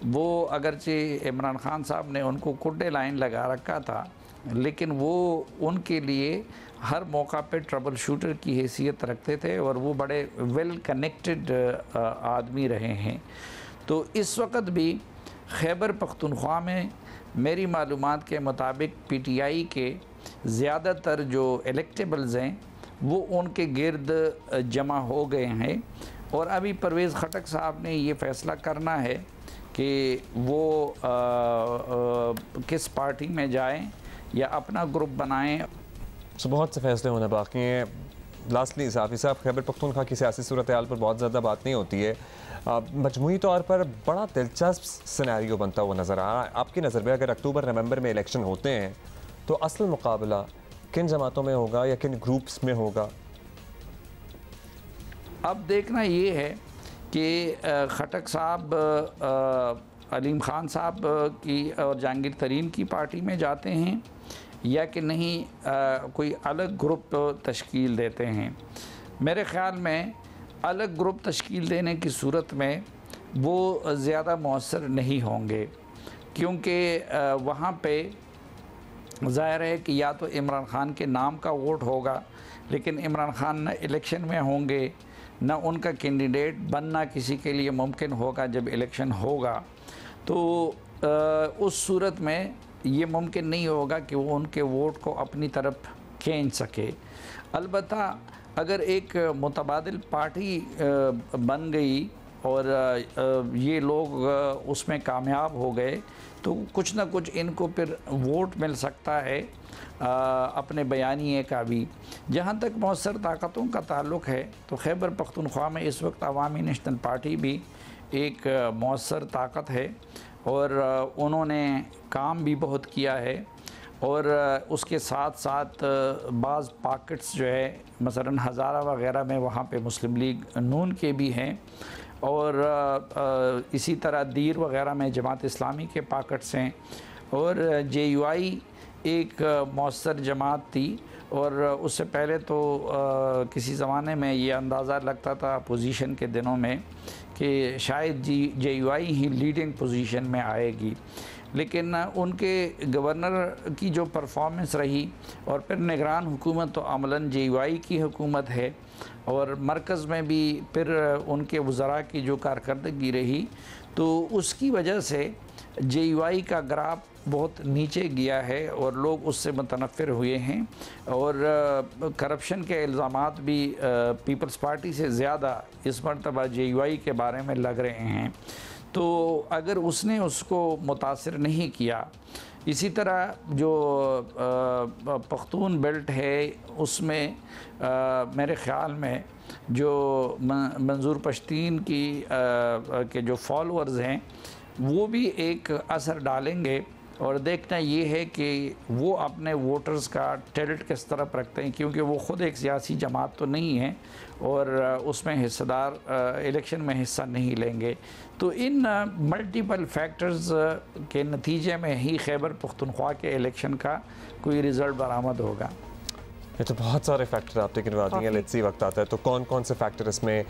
वो अगरचे इमरान ख़ान साहब ने उनको कुड्डे लाइन लगा रखा था, लेकिन वो उनके लिए हर मौका पे ट्रबल शूटर की हैसियत रखते थे और वो बड़े वेल कनेक्टेड आदमी रहे हैं। तो इस वक्त भी खैबर पख्तूनख्वा में मेरी मालूमात के मुताबिक पीटीआई के ज़्यादातर जो इलेक्टेबल्स हैं वो उनके गिर्द जमा हो गए हैं और अभी परवेज़ खटक साहब ने ये फ़ैसला करना है कि वो किस पार्टी में जाएं या अपना ग्रुप बनाएं। सो बहुत से फैसले होना बाकी हैं। लास्टली साफ़ी साहब, खैबर पख्तूनख्वा की सियासी सूरत हाल पर बहुत ज़्यादा बात नहीं होती है। मजमूई तौर पर बड़ा दिलचस्प सिनेरियो बनता हुआ नज़र आ रहा है। आपकी नज़र में अगर अक्टूबर नवंबर में इलेक्शन होते हैं तो असल मुकाबला किन जमातों में होगा या किन ग्रुप्स में होगा? अब देखना ये है कि खटक साहब अलीम ख़ान साहब की और जहांगीर तरीन की पार्टी में जाते हैं या कि नहीं कोई अलग ग्रुप तश्कील देते हैं। मेरे ख़्याल में अलग ग्रुप तश्कील देने की सूरत में वो ज़्यादा मौसर नहीं होंगे, क्योंकि वहाँ पे ज़ाहिर है कि या तो इमरान ख़ान के नाम का वोट होगा, लेकिन इमरान ख़ान न इलेक्शन में होंगे न उनका कैंडिडेट बनना किसी के लिए मुमकिन होगा जब इलेक्शन होगा। तो उस सूरत में ये मुमकिन नहीं होगा कि वो उनके वोट को अपनी तरफ खींच सके। अलबत्ता अगर एक मुतबादिल पार्टी बन गई और ये लोग उसमें कामयाब हो गए तो कुछ ना कुछ इनको फिर वोट मिल सकता है अपने बयानिए का भी। जहाँ तक मौसर ताकतों का ताल्लुक़ है तो खैबर पख्तूनख्वा में इस वक्त अवामी नेशनल पार्टी भी एक मौसर ताकत है और उन्होंने काम भी बहुत किया है और उसके साथ साथ बाज़ पॉकेट्स जो है मसलन हज़ारा वग़ैरह में वहाँ पे मुस्लिम लीग नून के भी हैं और इसी तरह दीर वग़ैरह में जमात इस्लामी के पॉकेट्स हैं और JUI एक मौसर जमात थी और उससे पहले तो किसी ज़माने में ये अंदाज़ा लगता था अपोजिशन के दिनों में कि शायद JUI ही लीडिंग पोजीशन में आएगी, लेकिन उनके गवर्नर की जो परफॉर्मेंस रही और फिर निगरान हुकूमत तो अमलन JUI की हुकूमत है और मरकज़ में भी फिर उनके वज़रा की जो कारकर्दगी रही तो उसकी वजह से JUI का ग्राफ बहुत नीचे गया है और लोग उससे मुतनफ़िर हुए हैं और करप्शन के इल्ज़ामात भी पीपल्स पार्टी से ज़्यादा इस मरतबा JUI के बारे में लग रहे हैं। तो अगर उसने उसको मुतासिर नहीं किया, इसी तरह जो पख्तून बेल्ट है उसमें मेरे ख़्याल में जो मंजूर पश्तीन की के जो फॉलोअर्स हैं वो भी एक असर डालेंगे और देखना ये है कि वो अपने वोटर्स का टिल्ट किस तरफ रखते हैं, क्योंकि वो ख़ुद एक सियासी जमात तो नहीं है और उसमें हिस्सेदार इलेक्शन में हिस्सा नहीं लेंगे। तो इन मल्टीपल फैक्टर्स के नतीजे में ही खैबर पख्तूनख्वा के इलेक्शन का कोई रिज़ल्ट बरामद होगा। ये तो बहुत सारे फैक्टर आपने गिनवा दिए। लेट्स सी वक्त आता है तो कौन कौन से फैक्टर इसमें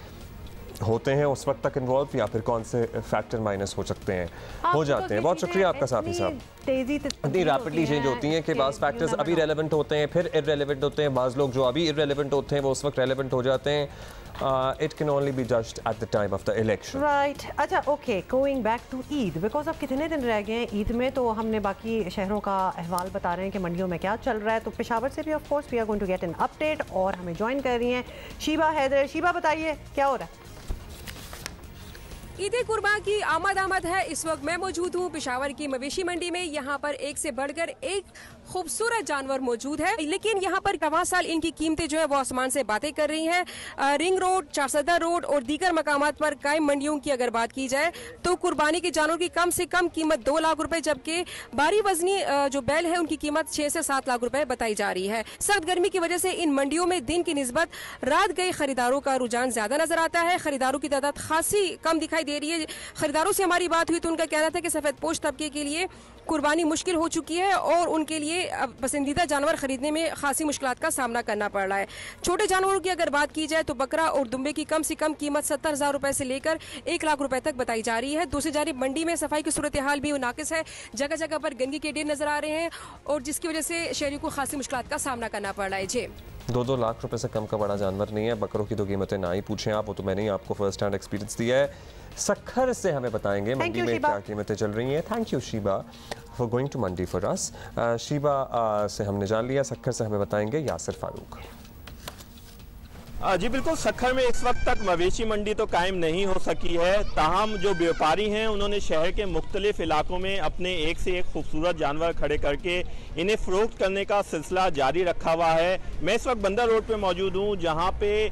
होते हैं उस वक्त तक इन्वॉल्व या फिर कौन से फैक्टर माइनस हो सकते हैं हो जाते हैं। बहुत शुक्रिया आपका साफ़ी साहब। इतनी रैपिडली चेंज होती हैं कि बाज़ फैक्टर्स अभी रेलेवेंट होते हैं फिर इररेलेवेंट होते हैं, बाज़ लोग जो अभी इररेलेवेंट होते हैं वो उस वक्त रेलेवेंट हो जाते हैं। It can only be judged at the time of the election. Right. अच्छा okay, going back to Eid, because अब कितने दिन रह गए हैं ईद में, तो हमने बाकी शहरों का अहवाल बता रहे हैं कि मंडियों में क्या चल रहा है। तो पेशावर से भी of course we are going to get an update और हमें ज्वाइन कर रही हैं शीबा हैदर। शीबा बताइए क्या हो रहा है? ईद कुर्बा की आमद है। इस वक्त मैं मौजूद हूँ पेशावर की मवेशी मंडी में। यहाँ पर एक से बढ़कर एक खूबसूरत जानवर मौजूद है, लेकिन यहाँ पर रवां साल इनकी कीमतें जो है वो आसमान से बातें कर रही हैं। रिंग रोड, चारसदा रोड और दीगर मकामात पर कायम मंडियों की अगर बात की जाए तो कुर्बानी के जानवर की कम से कम कीमत 2 लाख रुपए, जबकि बारी वजनी जो बैल है उनकी कीमत 6 से 7 लाख रुपए बताई जा रही है। सख्त गर्मी की वजह से इन मंडियों में दिन की निस्बत रात गए खरीदारों का रुझान ज्यादा नजर आता है। खरीदारों की तादाद खासी कम दिखाई दे रही है। खरीदारों से हमारी बात हुई तो उनका कहना था कि सफेद पोश तबके के लिए कुर्बानी मुश्किल हो चुकी है और उनके लिए पसंदीदा जानवर खरीदने में खासी मुश्किलात का सामना करना पड़ रहा है। छोटे जानवरों की अगर बात की जाए तो बकरा और दुम्बे की कम से कम कीमत 70,000 रुपए से लेकर 1 लाख रुपए तक बताई जा रही है। दूसरी जानिब मंडी में सफाई की सूरत हाल भी नाकिस है। जगह जगह पर गंदगी के ढेर नजर आ रहे हैं और जिसकी वजह से शहरियों को खासी मुश्किलात का सामना करना पड़ रहा है। जी 2 लाख रुपए से कम का बड़ा जानवर नहीं है। बकरों की तो कीमतें ना ही पूछें आप, वो तो मैंने ही आपको फर्स्ट हैंड एक्सपीरियंस दिया है। सखर से हमें बताएंगे मंडी में क्या कीमतें चल रही हैं। Thank you Sheeba for going to mandi for us. Sheeba से हमने जान लिया, सखर से हमें बताएंगे यासिर फारूक। जी बिल्कुल, सखर में इस वक्त तक मवेशी मंडी तो कायम नहीं हो सकी है। ताहम जो व्यापारी हैं उन्होंने शहर के मुख्तलिफ इलाकों में अपने एक से एक खूबसूरत जानवर खड़े करके इन्हें फ़रोख्त करने का सिलसिला जारी रखा हुआ है। मैं इस वक्त बंदर रोड पे मौजूद हूँ, जहाँ पे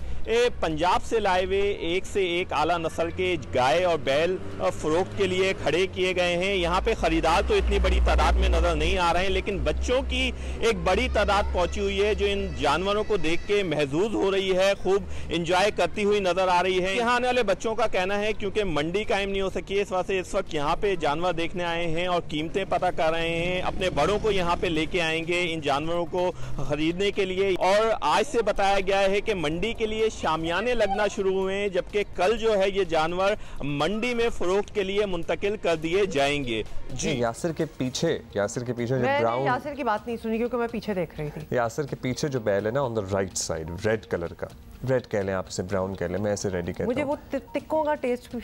पंजाब से लाए हुए एक से एक आला नस्ल के गाय और बैल फ़रोख्त के लिए खड़े किए गए हैं। यहाँ पे ख़रीदार तो इतनी बड़ी तादाद में नज़र नहीं आ रहे हैं, लेकिन बच्चों की एक बड़ी तादाद पहुँची हुई है जो इन जानवरों को देख के महजूज हो रही है, खूब इंजॉय करती हुई नजर आ रही है। यहाँ आने वाले बच्चों का कहना है क्योंकि मंडी कायम नहीं हो सकी है, इस वजह से इस वक्त यहाँ पे जानवर देखने आए हैं और कीमतें पता कर रहे हैं। अपने बड़ों को यहाँ पे लेके आएंगे इन जानवरों को खरीदने के लिए। और आज से बताया गया है कि मंडी के लिए शामियाने लगना शुरू हुए हैं, जबकि कल जो है ये जानवर मंडी में फरोख्त के लिए मुंतकिल कर दिए जाएंगे। जी, यासिर के पीछे जो ब्राउन, यासिर की बात नहीं सुनी क्योंकि मैं पीछे देख रही थी। यासिर के पीछे जो बैल है ना, on the right side, red colour का, रेड कह लें आप इसे, ब्राउन कह लें, मैं ऐसे रेडी कहता हूं। मुझे वो टिक्कों का taste,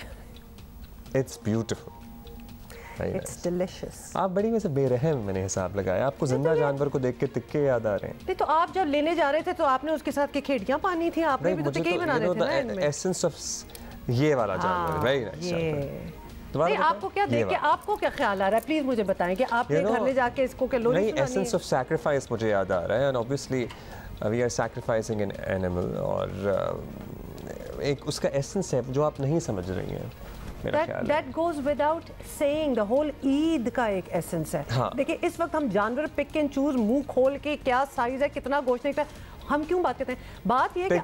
it's beautiful, it's delicious. आप बड़ी वैसे बेरहम, मैंने हिसाब लगाया, आपको जिंदा जानवर को देख के तिक्के याद आ रहे हैं। नहीं तो आप जब लेने जा रहे थे तो आपने उसके साथ के खेड़ियां पानी थी, आपने भी तो टिक्के ही बनाने थे ना इनमें। एसेंस ऑफ ये वाला जानवर, वेरी नाइस। नहीं, आपको क्या देख के आपको क्या ख्याल आ रहा है, प्लीज मुझे बताएं कि आपने घर ले जाके इसको क्या लोरी सुनानी है? एसेंस ऑफ सैक्रिफाइस मुझे याद आ रहा है, and obviously we are sacrificing an animal, और एक उसका एसेंस है जो आप नहीं समझ रही हैं। That goes without saying, the whole Eid का एक एसेंस है। हाँ। देखिए इस वक्त हम जानवर पिक एंड चूज, मुंह खोल के क्या साइज है, कितना गोश्त निकला, हम क्यों बात करते हैं? बात ये है कि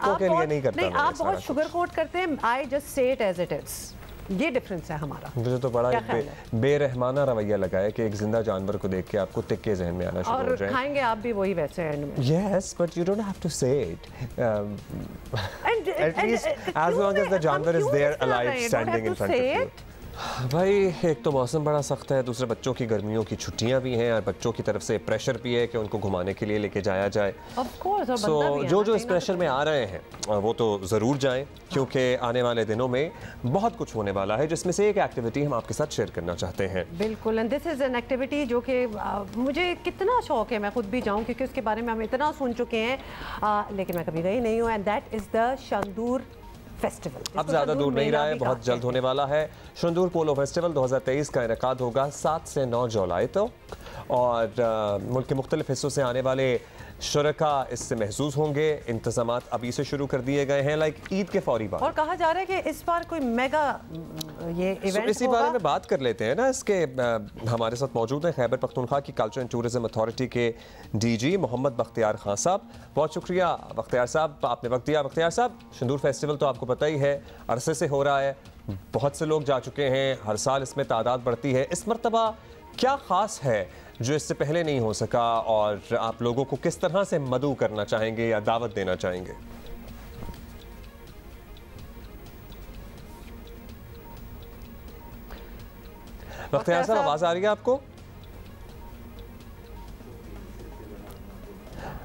आप बहुत शुगर कोट करते हैं। I just say it as it is, ये डिफरेंस है हमारा। मुझे तो बड़ा बेरहमाना रवैया लगा है कि एक जिंदा जानवर को देख के आपको तिक्के ज़हन में आना शुरू हो जाए। और खाएंगे आप भी वही वैसे एंड में। Yes, but you don't have to say it. At least as long as the जानवर is there alive, standing in front of you. भाई एक तो मौसम बड़ा सख्त है, दूसरे बच्चों की गर्मियों की छुट्टियां भी हैं और बच्चों की तरफ से प्रेशर भी है कि उनको घुमाने के लिए लेके जाया जाए। So, जो इस प्रेशर में आ रहे हैं वो तो ज़रूर जाएं, क्योंकि आने वाले दिनों में बहुत कुछ होने वाला है, जिसमें से एक एक्टिविटी हम आपके साथ शेयर करना चाहते हैं। बिल्कुल, and this is an activity जो कि मुझे कितना शौक है मैं खुद भी जाऊँ, क्योंकि उसके बारे में हम इतना सुन चुके हैं, लेकिन मैं कभी गई नहीं हूँ। And that is the Shandur festival. अब ज़्यादा दूर नहीं रहा है, बहुत जल्द होने वाला है। शंदूर पोलो फेस्टिवल 2023 का इनेकाद होगा 7 से 9 जुलाई तक, और मुल्क के मुख्तलिफ हिस्सों से आने वाले शुरका इससे महसूस होंगे। इंतजामात अभी से शुरू कर दिए गए हैं, लाइक ईद के फौरी बाद। और कहा जा रहा है कि इस बार कोई मेगा ये इवेंट इसी बारे में बात कर लेते हैं ना। इसके हमारे साथ मौजूद हैं खैबर पख्तूनख्वा की कल्चर एंड टूरिज्म अथॉरिटी के डीजी मोहम्मद बख्तियार खान साहब। बहुत शुक्रिया बख्तियार साहब, आपने वक्त दिया। बख्तियार साहब, शंदूर फेस्टिवल तो आपको पता ही है अरसे से हो रहा है, बहुत से लोग जा चुके हैं, हर साल इसमें तादाद बढ़ती है। इस मरतबा क्या ख़ास है जो इससे पहले नहीं हो सका, और आप लोगों को किस तरह से मदऊ करना चाहेंगे या दावत देना चाहेंगे? बख्तियार साहब, आवाज आ रही है आपको?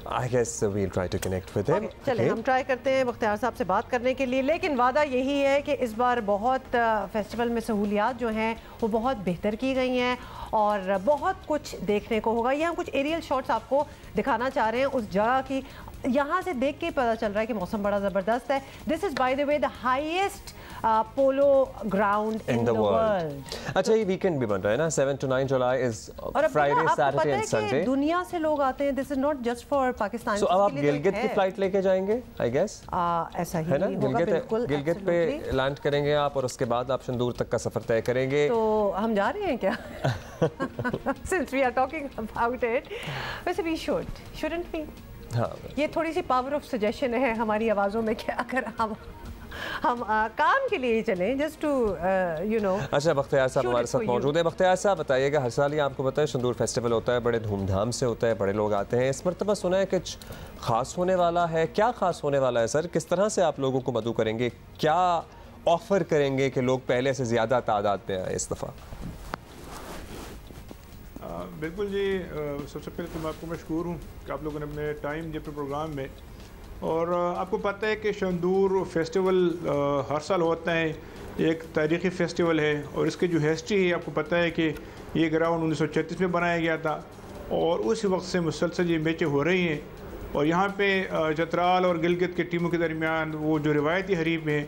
I guess we'll try to connect with him. चलिए हम ट्राई करते हैं बख्तियार साहब से बात करने के लिए, लेकिन वादा यही है कि इस बार बहुत फेस्टिवल में सहूलियात जो हैं वो बहुत बेहतर की गई हैं और बहुत कुछ देखने को होगा। ये हम कुछ एरियल शॉट्स आपको दिखाना चाह रहे हैं उस जगह की। यहाँ से देख के पता चल रहा है कि मौसम बड़ा ज़बरदस्त है। This is by the way the highest polo ground in the world. अच्छा, ये वीकेंड भी बन रहा है ना, 7 to 9 July is Friday, Saturday and Sunday. दुनिया से लोग आते हैं, this is not just for Pakistan. So अब आप गिलगित की फ्लाइट लेके जाएंगे, आई गेस ऐसा ही है ना? बिल्कुल गिलगित पे लैंड करेंगे आप, और उसके बाद आप शंदूर तक का सफर तय करेंगे। तो हम जा रहे हैं क्या? Since we are talking about it, वैसे वी शुडंट वी? हाँ, ये थोड़ी सी पावर ऑफ सजेशन है हमारी आवाज़ों में कि अगर हम काम के लिए चलें, जस्ट टू यू नो। अच्छा, बख्तियार साहब हमारे साथ मौजूद है। बख्तियार साहब बताइएगा, हर साल ही आपको पता है शंदूर फेस्टिवल होता है, बड़े धूमधाम से होता है, बड़े लोग आते हैं। इस मरतबा सुना है कुछ ख़ास होने वाला है, क्या ख़ास होने वाला है सर? किस तरह से आप लोगों को मदऊ करेंगे, क्या ऑफ़र करेंगे कि लोग पहले से ज़्यादा तादाद में आए इस दफ़ा? बिल्कुल जी, सबसे पहले तो मैं आपको मशकूर हूँ कि आप लोगों ने अपने टाइम दिए अपने प्रोग्राम में। और आपको पता है कि शंदूर फेस्टिवल हर साल होता है, एक तारीख़ी फेस्टिवल है, और इसकी जो हिस्ट्री है आपको पता है कि ये ग्राउंड 1936 में बनाया गया था, और उस वक्त से मुसलसल ये मैचें हो रही हैं। और यहाँ पे चतराल और गिलगित की टीमों के दरमियान वो जो रिवायती हरीफ हैं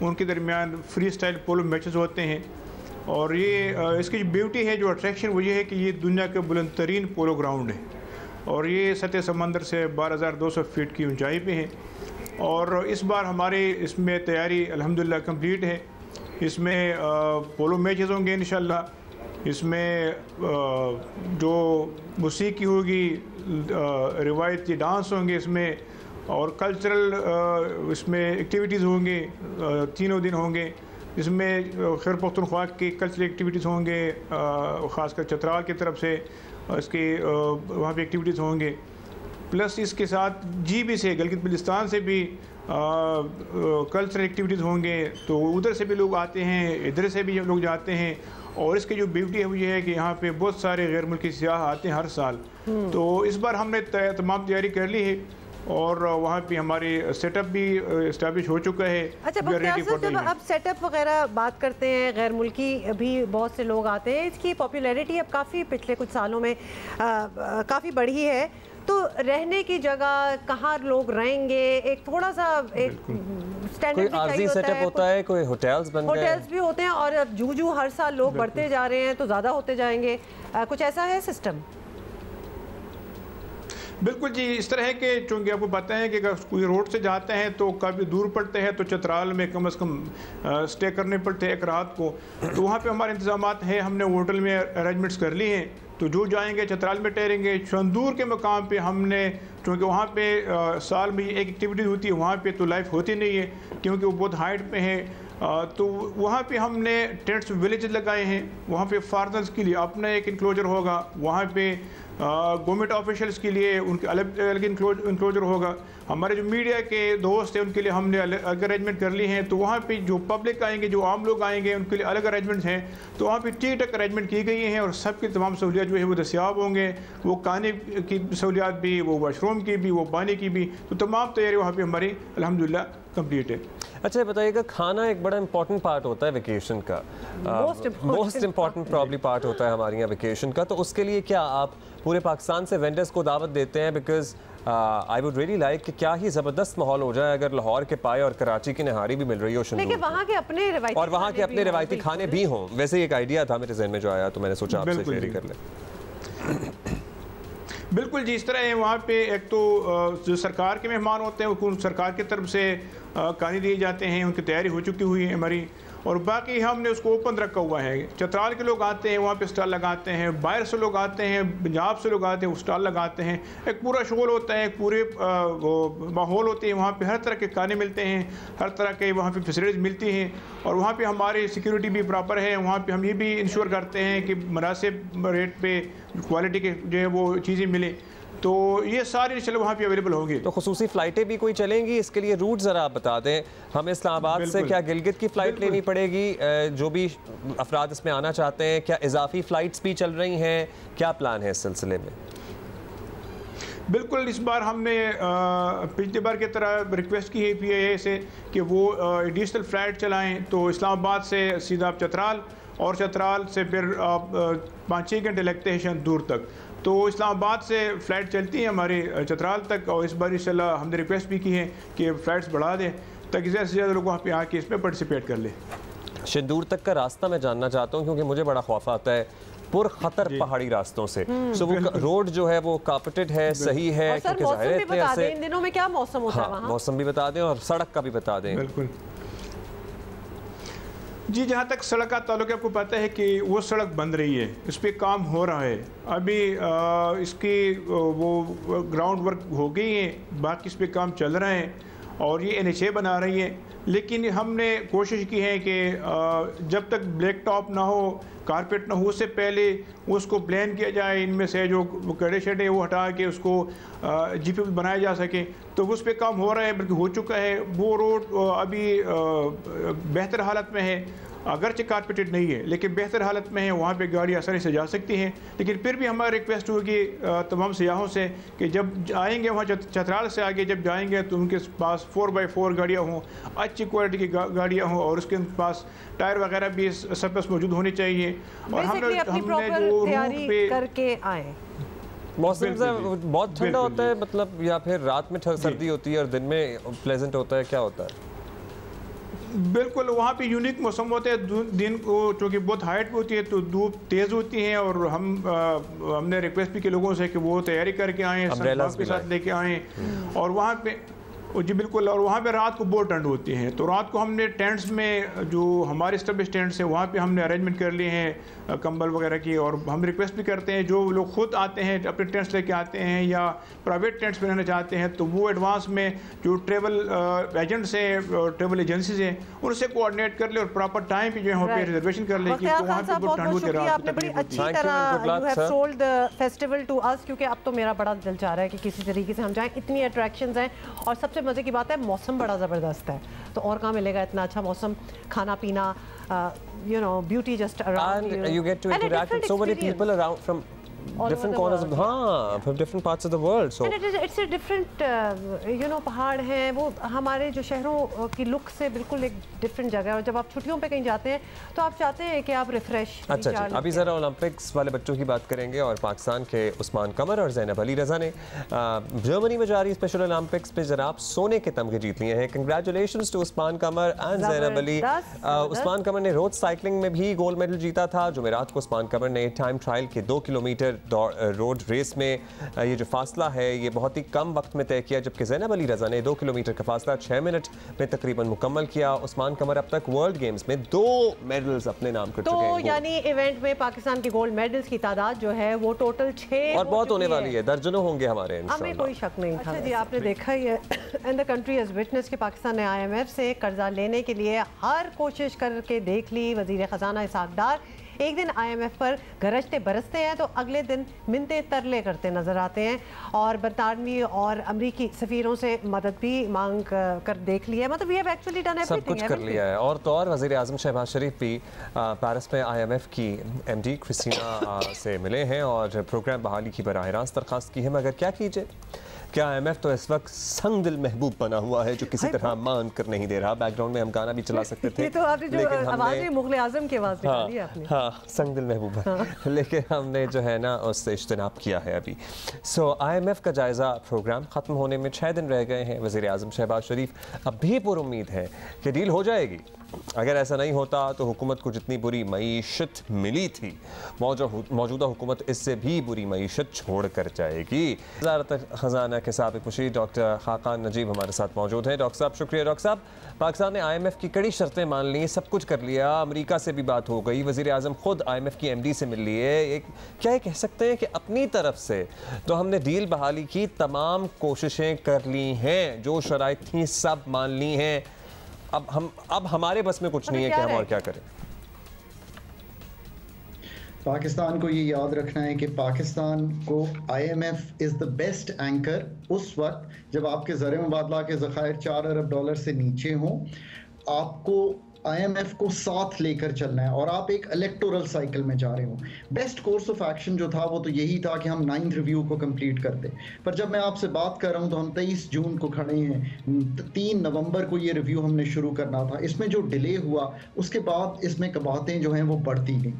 उनके दरमियान फ्री स्टाइल पोलो मैचेस होते हैं। और ये इसकी जो ब्यूटी है, जो अट्रैक्शन, वो ये है कि ये दुनिया के बुलंद तरीन पोलो ग्राउंड है और ये सतह समंदर से 12,200 फीट की ऊंचाई पे है। और इस बार हमारे इसमें तैयारी अल्हम्दुलिल्लाह कंप्लीट है। इसमें पोलो मैचेस होंगे इंशाल्लाह, इसमें जो मौसीकी होगी, रिवायती डांस होंगे इसमें, और कल्चरल इसमें एक्टिविटीज़ होंगे, तीनों दिन होंगे। इसमें खैर पख्तूनख्वा की कल्चरल एक्टिविटीज़ होंगे, ख़ासकर चतराल की तरफ से इसकी वहाँ पे एक्टिविटीज़ होंगे। प्लस इसके साथ GB से, गिलगित बल्तिस्तान से भी कल्चरल एक्टिविटीज़ होंगे, तो उधर से भी लोग आते हैं, इधर से भी लोग जाते हैं। और इसकी जो ब्यूटी है वो ये है कि यहाँ पे बहुत सारे गैर मुल्की सियाह आते हैं हर साल। तो इस बार हमने तमाम तैयारी कर ली है और वहाँ पे हमारी सेटअप भी इस्टेब्लिश हो चुका है। अच्छा, जब अब सेटअप वगैरह बात करते हैं, गैर मुल्की भी बहुत से लोग आते हैं, इसकी पॉपुलैरिटी अब काफ़ी पिछले कुछ सालों में काफ़ी बढ़ी है। तो रहने की जगह कहाँ लोग रहेंगे, एक थोड़ा सा एक स्टैंडर्ड आर्जी सेटअप होता है, कोई होटल्स बन गए, होटल्स भी होते हैं और अब जू हर साल लोग बढ़ते जा रहे हैं तो ज़्यादा होते जाएंगे, कुछ ऐसा है सिस्टम? बिल्कुल जी, इस तरह है कि चूँकि आपको पता है कि अगर कोई रोड से जाते हैं तो काफ़ी दूर पड़ते हैं, तो चतराल में कम से कम स्टे करने पड़ते हैं एक रात को। तो वहाँ पे हमारे इंतजाम हैं, हमने होटल में अरेंजमेंट्स कर ली हैं। तो जो जाएंगे चतराल में ठहरेंगे। शंदूर के मकाम पे हमने, क्योंकि वहाँ पे साल में एक एक्टिविटी होती है, वहाँ पे तो लाइफ होती नहीं है क्योंकि वो बहुत हाइट पे है। तो वहाँ पे हमने टेंट्स विलेज लगाए हैं। वहाँ पे फॉरेनर्स के लिए अपना एक इंक्लोजर होगा, वहाँ पे गवर्नमेंट ऑफिशियल्स के लिए उनके अलग अलग इंक्लोजर होगा। हमारे जो मीडिया के दोस्त हैं उनके लिए हमने अलग अरेंजमेंट कर ली हैं। तो वहाँ पे जो पब्लिक आएंगे, जो आम लोग आएंगे, उनके लिए अलग अरेंजमेंट्स हैं। तो वहाँ पे ठीक ठाक अरेंजमेंट की गई हैं और सबकी तमाम सहूलियात जो है वो दस्याब होंगे। वो खाने की सहूलियात भी, वो वाशरूम की भी, वो पानी की भी, तो तमाम तैयारी वहाँ पर हमारी अल्हम्दुलिल्लाह कंप्लीट है। अच्छा, बताइएगा, खाना एक बड़ा इंपॉर्टेंट पार्ट होता है वेकेशन का, मोस्ट इम्पॉर्टेंट प्रॉब्ली पार्ट होता है हमारे यहाँ वेकेशन का। तो उसके लिए क्या आप पूरे पाकिस्तान से वेंडर्स को दावत देते हैं? Because I would really like कि क्या ही ज़बरदस्त माहौल हो जाए अगर लाहौर के पाए और कराची की नहारी भी मिल रही हो, लेकिन वहाँ के अपने रिवायती और वहाँ के अपने रिवायती खाने भी हों। वैसे एक आइडिया था मेरे जहन में जो आया, तो मैंने सोचा आपसे शेयर कर लें। बिल्कुल जी, इस तरह है। वहाँ पे एक तो जो सरकार के मेहमान होते हैं उनको सरकार की तरफ से खाने दिए जाते हैं, उनकी तैयारी हो चुकी हुई है हमारी। और बाकी हमने उसको ओपन रखा हुआ है। चतराल के लोग आते हैं, वहाँ पे स्टॉल लगाते हैं, बाहर से लोग आते हैं, पंजाब से लोग आते हैं, वो स्टॉल लगाते हैं। एक पूरा शोल होता है, पूरे माहौल होते हैं। वहाँ पे हर तरह के खाने मिलते हैं, हर तरह के वहाँ पे फैसिलिटीज़ मिलती हैं। और वहाँ पे हमारी सिक्योरिटी भी प्रॉपर है। वहाँ पे हम ये भी इंश्योर करते हैं कि मुनासिब रेट पे क्वालिटी के जो है वो चीज़ें मिलें। तो ये सारी चलो वहाँ पे अवेलेबल होंगी। तो खुसूसी फ़्लाइटें भी कोई चलेंगी? इसके लिए रूट ज़रा आप बता दें हमें। इस्लामाबाद से क्या गिलगित की फ़्लाइट लेनी पड़ेगी? जो भी अफराद इसमें आना चाहते हैं, क्या इजाफी फ़्लाइट्स भी चल रही हैं? क्या प्लान है इस सिलसिले में? बिल्कुल, इस बार हमने पिछली बार की तरह रिक्वेस्ट की है PIA से कि वो एडिशनल फ़्लाइट चलाएँ। तो इस्लामाबाद से सीधा आप चतराल, और चतराल से फिर आप 5-6 घंटे लगते हैं शंदूर तक। तो इस्लामाबाद से फ़्लाइट चलती है हमारे चतराल तक। और इस बार इंशाल्लाह हमने रिक्वेस्ट भी की है कि फ़्लाइट्स बढ़ा दें ताकि ज़्यादा से ज़्यादा लोग वहाँ पे आके इसमें पार्टिसिपेट कर लें। शंदूर तक का रास्ता मैं जानना चाहता हूँ क्योंकि मुझे बड़ा खौफ आता है पुरखतर पहाड़ी रास्तों से। सो वो रोड जो है वो कार्पेटेड है, सही है? क्योंकि ज़ाहिर है इन दिनों में क्या मौसम होता है वहाँ? मौसम भी बता दें और सड़क का भी बता दें। बिल्कुल जी, जहाँ तक सड़क का ताल्लुक है, आपको पता है कि वो सड़क बन रही है, इस पर काम हो रहा है। अभी इसकी वो ग्राउंड वर्क हो गई है, बाकी इस पर काम चल रहा है और ये NHA बना रही है। लेकिन हमने कोशिश की है कि जब तक ब्लैक टॉप ना हो, कारपेट ना हो, उससे पहले उसको प्लान किया जाए। इनमें से जो कड़े शड़े वो हटा के उसको GP बनाया जा सके। तो उस पर काम हो रहा है, बल्कि हो चुका है। वो रोड अभी बेहतर हालत में है, अगरचे कारपेटेड नहीं है लेकिन बेहतर हालत में है। वहाँ पे गाड़ी आसानी से जा सकती हैं। लेकिन फिर भी हमारी रिक्वेस्ट होगी तमाम सियाहों से कि जब आएंगे वहाँ चतराल से आगे जब जाएंगे तो उनके पास 4x4 गाड़ियाँ हों, अच्छी क्वालिटी की गाड़ियाँ हों और उसके पास टायर वगैरह भी सब पास मौजूद होनी चाहिए। और हमने जो रूट पे करके आए मौसम बहुत ठंडा होता है मतलब, या फिर रात में सर्दी होती है और दिन में प्लेजेंट होता है, क्या होता है? बिल्कुल, वहाँ पे यूनिक मौसम होता है। दिन को चूँकि बहुत हाइट पे होती है तो धूप तेज़ होती है, और हमने रिक्वेस्ट भी की लोगों से कि वो तैयारी करके आएँ, सनग्लास के साथ लेके आएँ। और वहाँ पे जी बिल्कुल, और वहाँ पे रात को बहुत ठंड होती है, तो रात को हमने टेंट्स में, जो हमारे स्टेब्लिश टेंट्स हैं वहाँ पे हमने अरेंजमेंट कर लिए हैं कंबल वगैरह की। और हम रिक्वेस्ट भी करते हैं जो लोग खुद आते हैं अपने टेंट्स लेके आते हैं या प्राइवेट टेंट्स में रहना चाहते हैं, तो वो एडवांस में जो ट्रेवल एजेंट्स हैं, ट्रेवल एजेंसीज हैं, उनसे कोऑर्डिनेट कर ले और प्रॉपर टाइम पे जो है वहाँ पे रिजर्वेशन कर ले, क्योंकि वहाँ पे बहुत ठंड होती है। आपने बड़ी अच्छी तरह you have sold the festival to us, क्योंकि अब तो मेरा बड़ा दिल चाह रहा है कि किसी तरीके से हम जाएं। इतनी अट्रैक्शंस हैं और सबसे मज़े की बात है मौसम बड़ा ज़बरदस्त है, तो और कहाँ मिलेगा इतना अच्छा मौसम, खाना पीना, you know, beauty just around you. And you get to interact with so many people around from different corners of from different parts of the world. So and it's a different you know, पहाड़ हैं वो हमारे जो शहरों की look से बिल्कुल एक डिफरेंट जगह है, और जब आप छुट्टियों पे कहीं जाते हैं तो आप चाहते हैं कि आप रिफ्रेश। अच्छा जी, अभी ज़रा ओलंपिक्स वाले बच्चों की बात करेंगे, और पाकिस्तान के उस्मान कमर और ज़ैनब अली रज़ा ने जर्मनी में जारी स्पेशल ओलंपिक्स में जनाब सोने के तमगे जीत लिए हैं। Congratulations to Usman Qamar and Zainab Ali. Usman Qamar ने रोड साइकिलिंग में भी गोल्ड मेडल जीता था। जुमेरात को उस्मान कमर ने टाइम ट्रायल के 2 किलोमीटर रोड रेस में ये जो फासला है ये बहुत ही कम वक्त में तय किया, जबकि ज़ैनब अली रज़ा ने 2 किलोमीटर का फासला 6 मिनट में तकरीबन मुकम्मल किया। उस्मान कमर अब तक वर्ल्ड गेम्स में 2 मेडल्स अपने नाम कर चुके हैं। तो यानी इवेंट में पाकिस्तान के गोल्ड मेडल्स की तादाद जो है वो टोटल 6 और बहुत होने वाली है, दर्जनों होंगे हमारे इंशाल्लाह। हमें कोई शक नहीं था। अच्छा जी, आपने देखा ही है and the country has witness कि पाकिस्तान ने IMF से कर्जा लेने के लिए हर कोशिश करके देख ली। वजीर खजाना इसहाक डार एक दिन IMF पर गरजते बरसते हैं तो अगले दिन मिन्नते तरले करते नजर आते हैं, और बरतानवी और अमरीकी सफीरों से मदद भी मांग कर देख लिया है। मतलब we have actually done everything, सब कुछ कर लिया है। और तो और वज़ीर आज़म शहबाज शरीफ भी पेरिस में IMF की MD क्रिस्टीना से मिले हैं और प्रोग्राम बहाली की बराह रास्त दरख्वास्त की है, मगर क्या कीजिए, क्या IMF तो इस वक्त संग दिल महबूब बना हुआ है जो किसी तरह मान कर नहीं दे रहा। बैकग्राउंड में हम गाना भी चला सकते थे, ये तो आपने जो आवाज़ मुग़ल आज़म की आवाज़ निकाली है आपने। हाँ, संग दिल महबूब है। हाँ। लेकिन हमने जो है ना उससे इज्तिनाब किया है अभी। IMF का जायज़ा प्रोग्राम ख़त्म होने में 6 दिन रह गए हैं। वज़ीर आज़म शहबाज शरीफ अब भी पुरुम्मीद है कि डील हो जाएगी। अगर ऐसा नहीं होता तो हुकूमत को जितनी बुरी मईशत मिली थी मौजूदा हुकूमत इससे भी बुरी मईशत छोड़ कर जाएगी। वज़ारत ख़ज़ाना के साबिक़ मुशीर डॉक्टर खाकान नजीब हमारे साथ मौजूद हैं। डॉक्टर साहब शुक्रिया। डॉक्टर साहब, पाकिस्तान ने IMF की कड़ी शर्तें मान ली, सब कुछ कर लिया, अमेरिका से भी बात हो गई, वज़ीर आज़म खुद IMF की MD से मिल लिए। क्या ये कह सकते हैं कि अपनी तरफ से तो हमने डील बहाली की तमाम कोशिशें कर ली हैं, जो शराइत थी सब मान ली हैं, अब हमारे बस में कुछ नहीं है कि हम और क्या करें? पाकिस्तान को ये याद रखना है कि पाकिस्तान को IMF is the best anchor उस वक्त जब आपके ज़र मुबादला के ज़खायर $4 अरब से नीचे हों। आपको IMF को साथ लेकर चलना है और आप एक इलेक्टोरल साइकिल में जा रहे हो। बेस्ट कोर्स ऑफ एक्शन जो था वो तो यही था कि हम 9th रिव्यू को कंप्लीट करते, पर जब मैं आपसे बात कर रहा हूँ तो हम 23 जून को खड़े हैं, 3 नवंबर को ये रिव्यू हमने शुरू करना था। इसमें जो डिले हुआ उसके बाद इसमें कबातें जो हैं वो बढ़ती गई।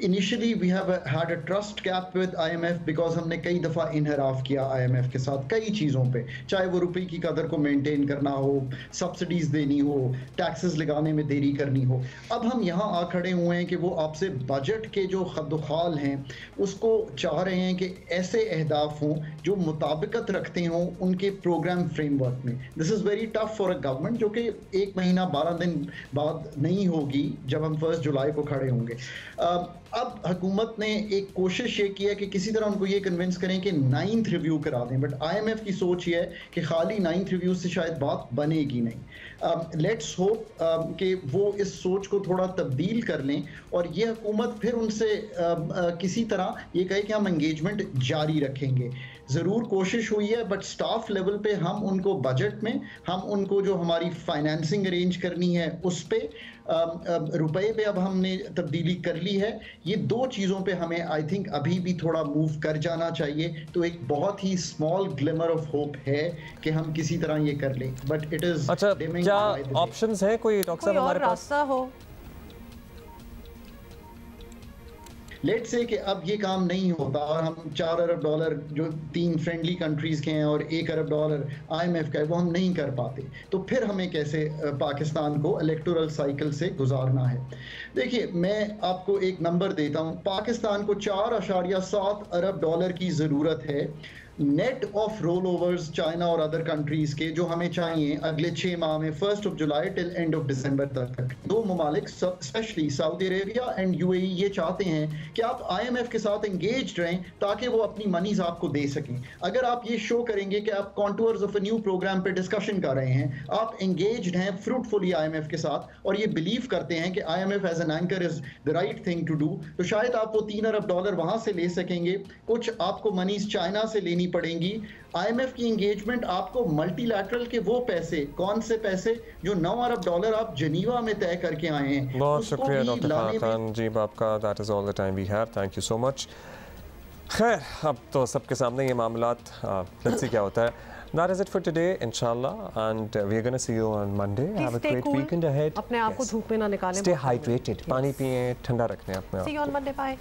Initially we have had a trust gap with IMF because हमने कई दफ़ा इनहराफ किया IMF के साथ कई चीज़ों पे, चाहे वो रुपए की कदर को मेंटेन करना हो, सब्सिडीज़ देनी हो, टैक्सेस लगाने में देरी करनी हो। अब हम यहाँ आ खड़े हुए हैं कि वो आपसे बजट के जो खद्दुखाल हैं उसको चाह रहे हैं कि ऐसे अहदाफ हों जो मुताबिकत रखते हों उनके प्रोग्राम फ्रेमवर्क में। This is very tough for a government जो कि 1 महीना 12 दिन बाद नहीं होगी जब हम 1 जुलाई को खड़े होंगे। अब हुकूमत ने एक कोशिश ये की है कि किसी तरह उनको ये कन्विंस करें कि 9th रिव्यू करा दें, बट IMF की सोच ये है कि खाली 9th रिव्यू से शायद बात बनेगी नहीं। लेट्स होप कि वो इस सोच को थोड़ा तब्दील कर लें और ये हुकूमत फिर उनसे किसी तरह ये कहे कि हम एंगेजमेंट जारी रखेंगे। ज़रूर कोशिश हुई है, बट स्टाफ लेवल पे हम उनको बजट में, हम उनको जो हमारी फाइनेंसिंग अरेंज करनी है उस पे, रुपए पे अब हमने तब्दीली कर ली है। ये 2 चीज़ों पे हमें आई थिंक अभी भी थोड़ा मूव कर जाना चाहिए। तो एक बहुत ही स्मॉल ग्लिमर ऑफ होप है कि हम किसी तरह ये कर लें, बट इट इज़ अच्छा, क्या ऑप्शंस हैं कोई डॉक्टर साहब हमारे पास? हो लेट से कि अब ये काम नहीं होता और हम $4 अरब जो 3 फ्रेंडली कंट्रीज़ के हैं और $1 अरब IMF का है वो हम नहीं कर पाते, तो फिर हमें कैसे पाकिस्तान को इलेक्टोरल साइकिल से गुजारना है। देखिए, मैं आपको एक नंबर देता हूँ, पाकिस्तान को $4.7 अरब की ज़रूरत है net of rollovers China और अदर कंट्रीज के, जो हमें चाहिए अगले 6 माह में 1 जुलाई टिल एंड ऑफ दिसंबर तक। दो ममालिक specially Saudi Arabia and UAE ये चाहते हैं कि आप IMF के साथ एंगेज्ड रहें ताकि वो अपनी मनीज आपको दे सकें। अगर आप ये शो करेंगे कि आप contours of a new program पे डिस्कशन कर रहे हैं, आप एंगेज्ड हैं फ्रूटफुली IMF के साथ और ये बिलीव करते हैं कि IMF as an anchor is the right thing to do, तो शायद आप वो $3 अरब वहां से ले सकेंगे। कुछ आपको मनीज चाइना से लेनी पड़ेंगी। IMF की एंगेजमेंट आपको मल्टीलैटरल के वो पैसे, कौन से पैसे जो $9 अरब आप जनीवा में तय करके आए हैं। बहुत शुक्रिया डॉक्टर खान जी आपका। That is all the time we have, thank you so much. खैर, अब तो सबके सामने ये मामलात, लेट्स सी क्या होता है। That is it for today, inshallah, and we're going to see you on Monday. Have a great weekend ahead. अपने आप को धूप में ना निकालें। Stay hydrated. पानी पिएं, ठंडा रखें अपने आप को। See you on Monday. Bye.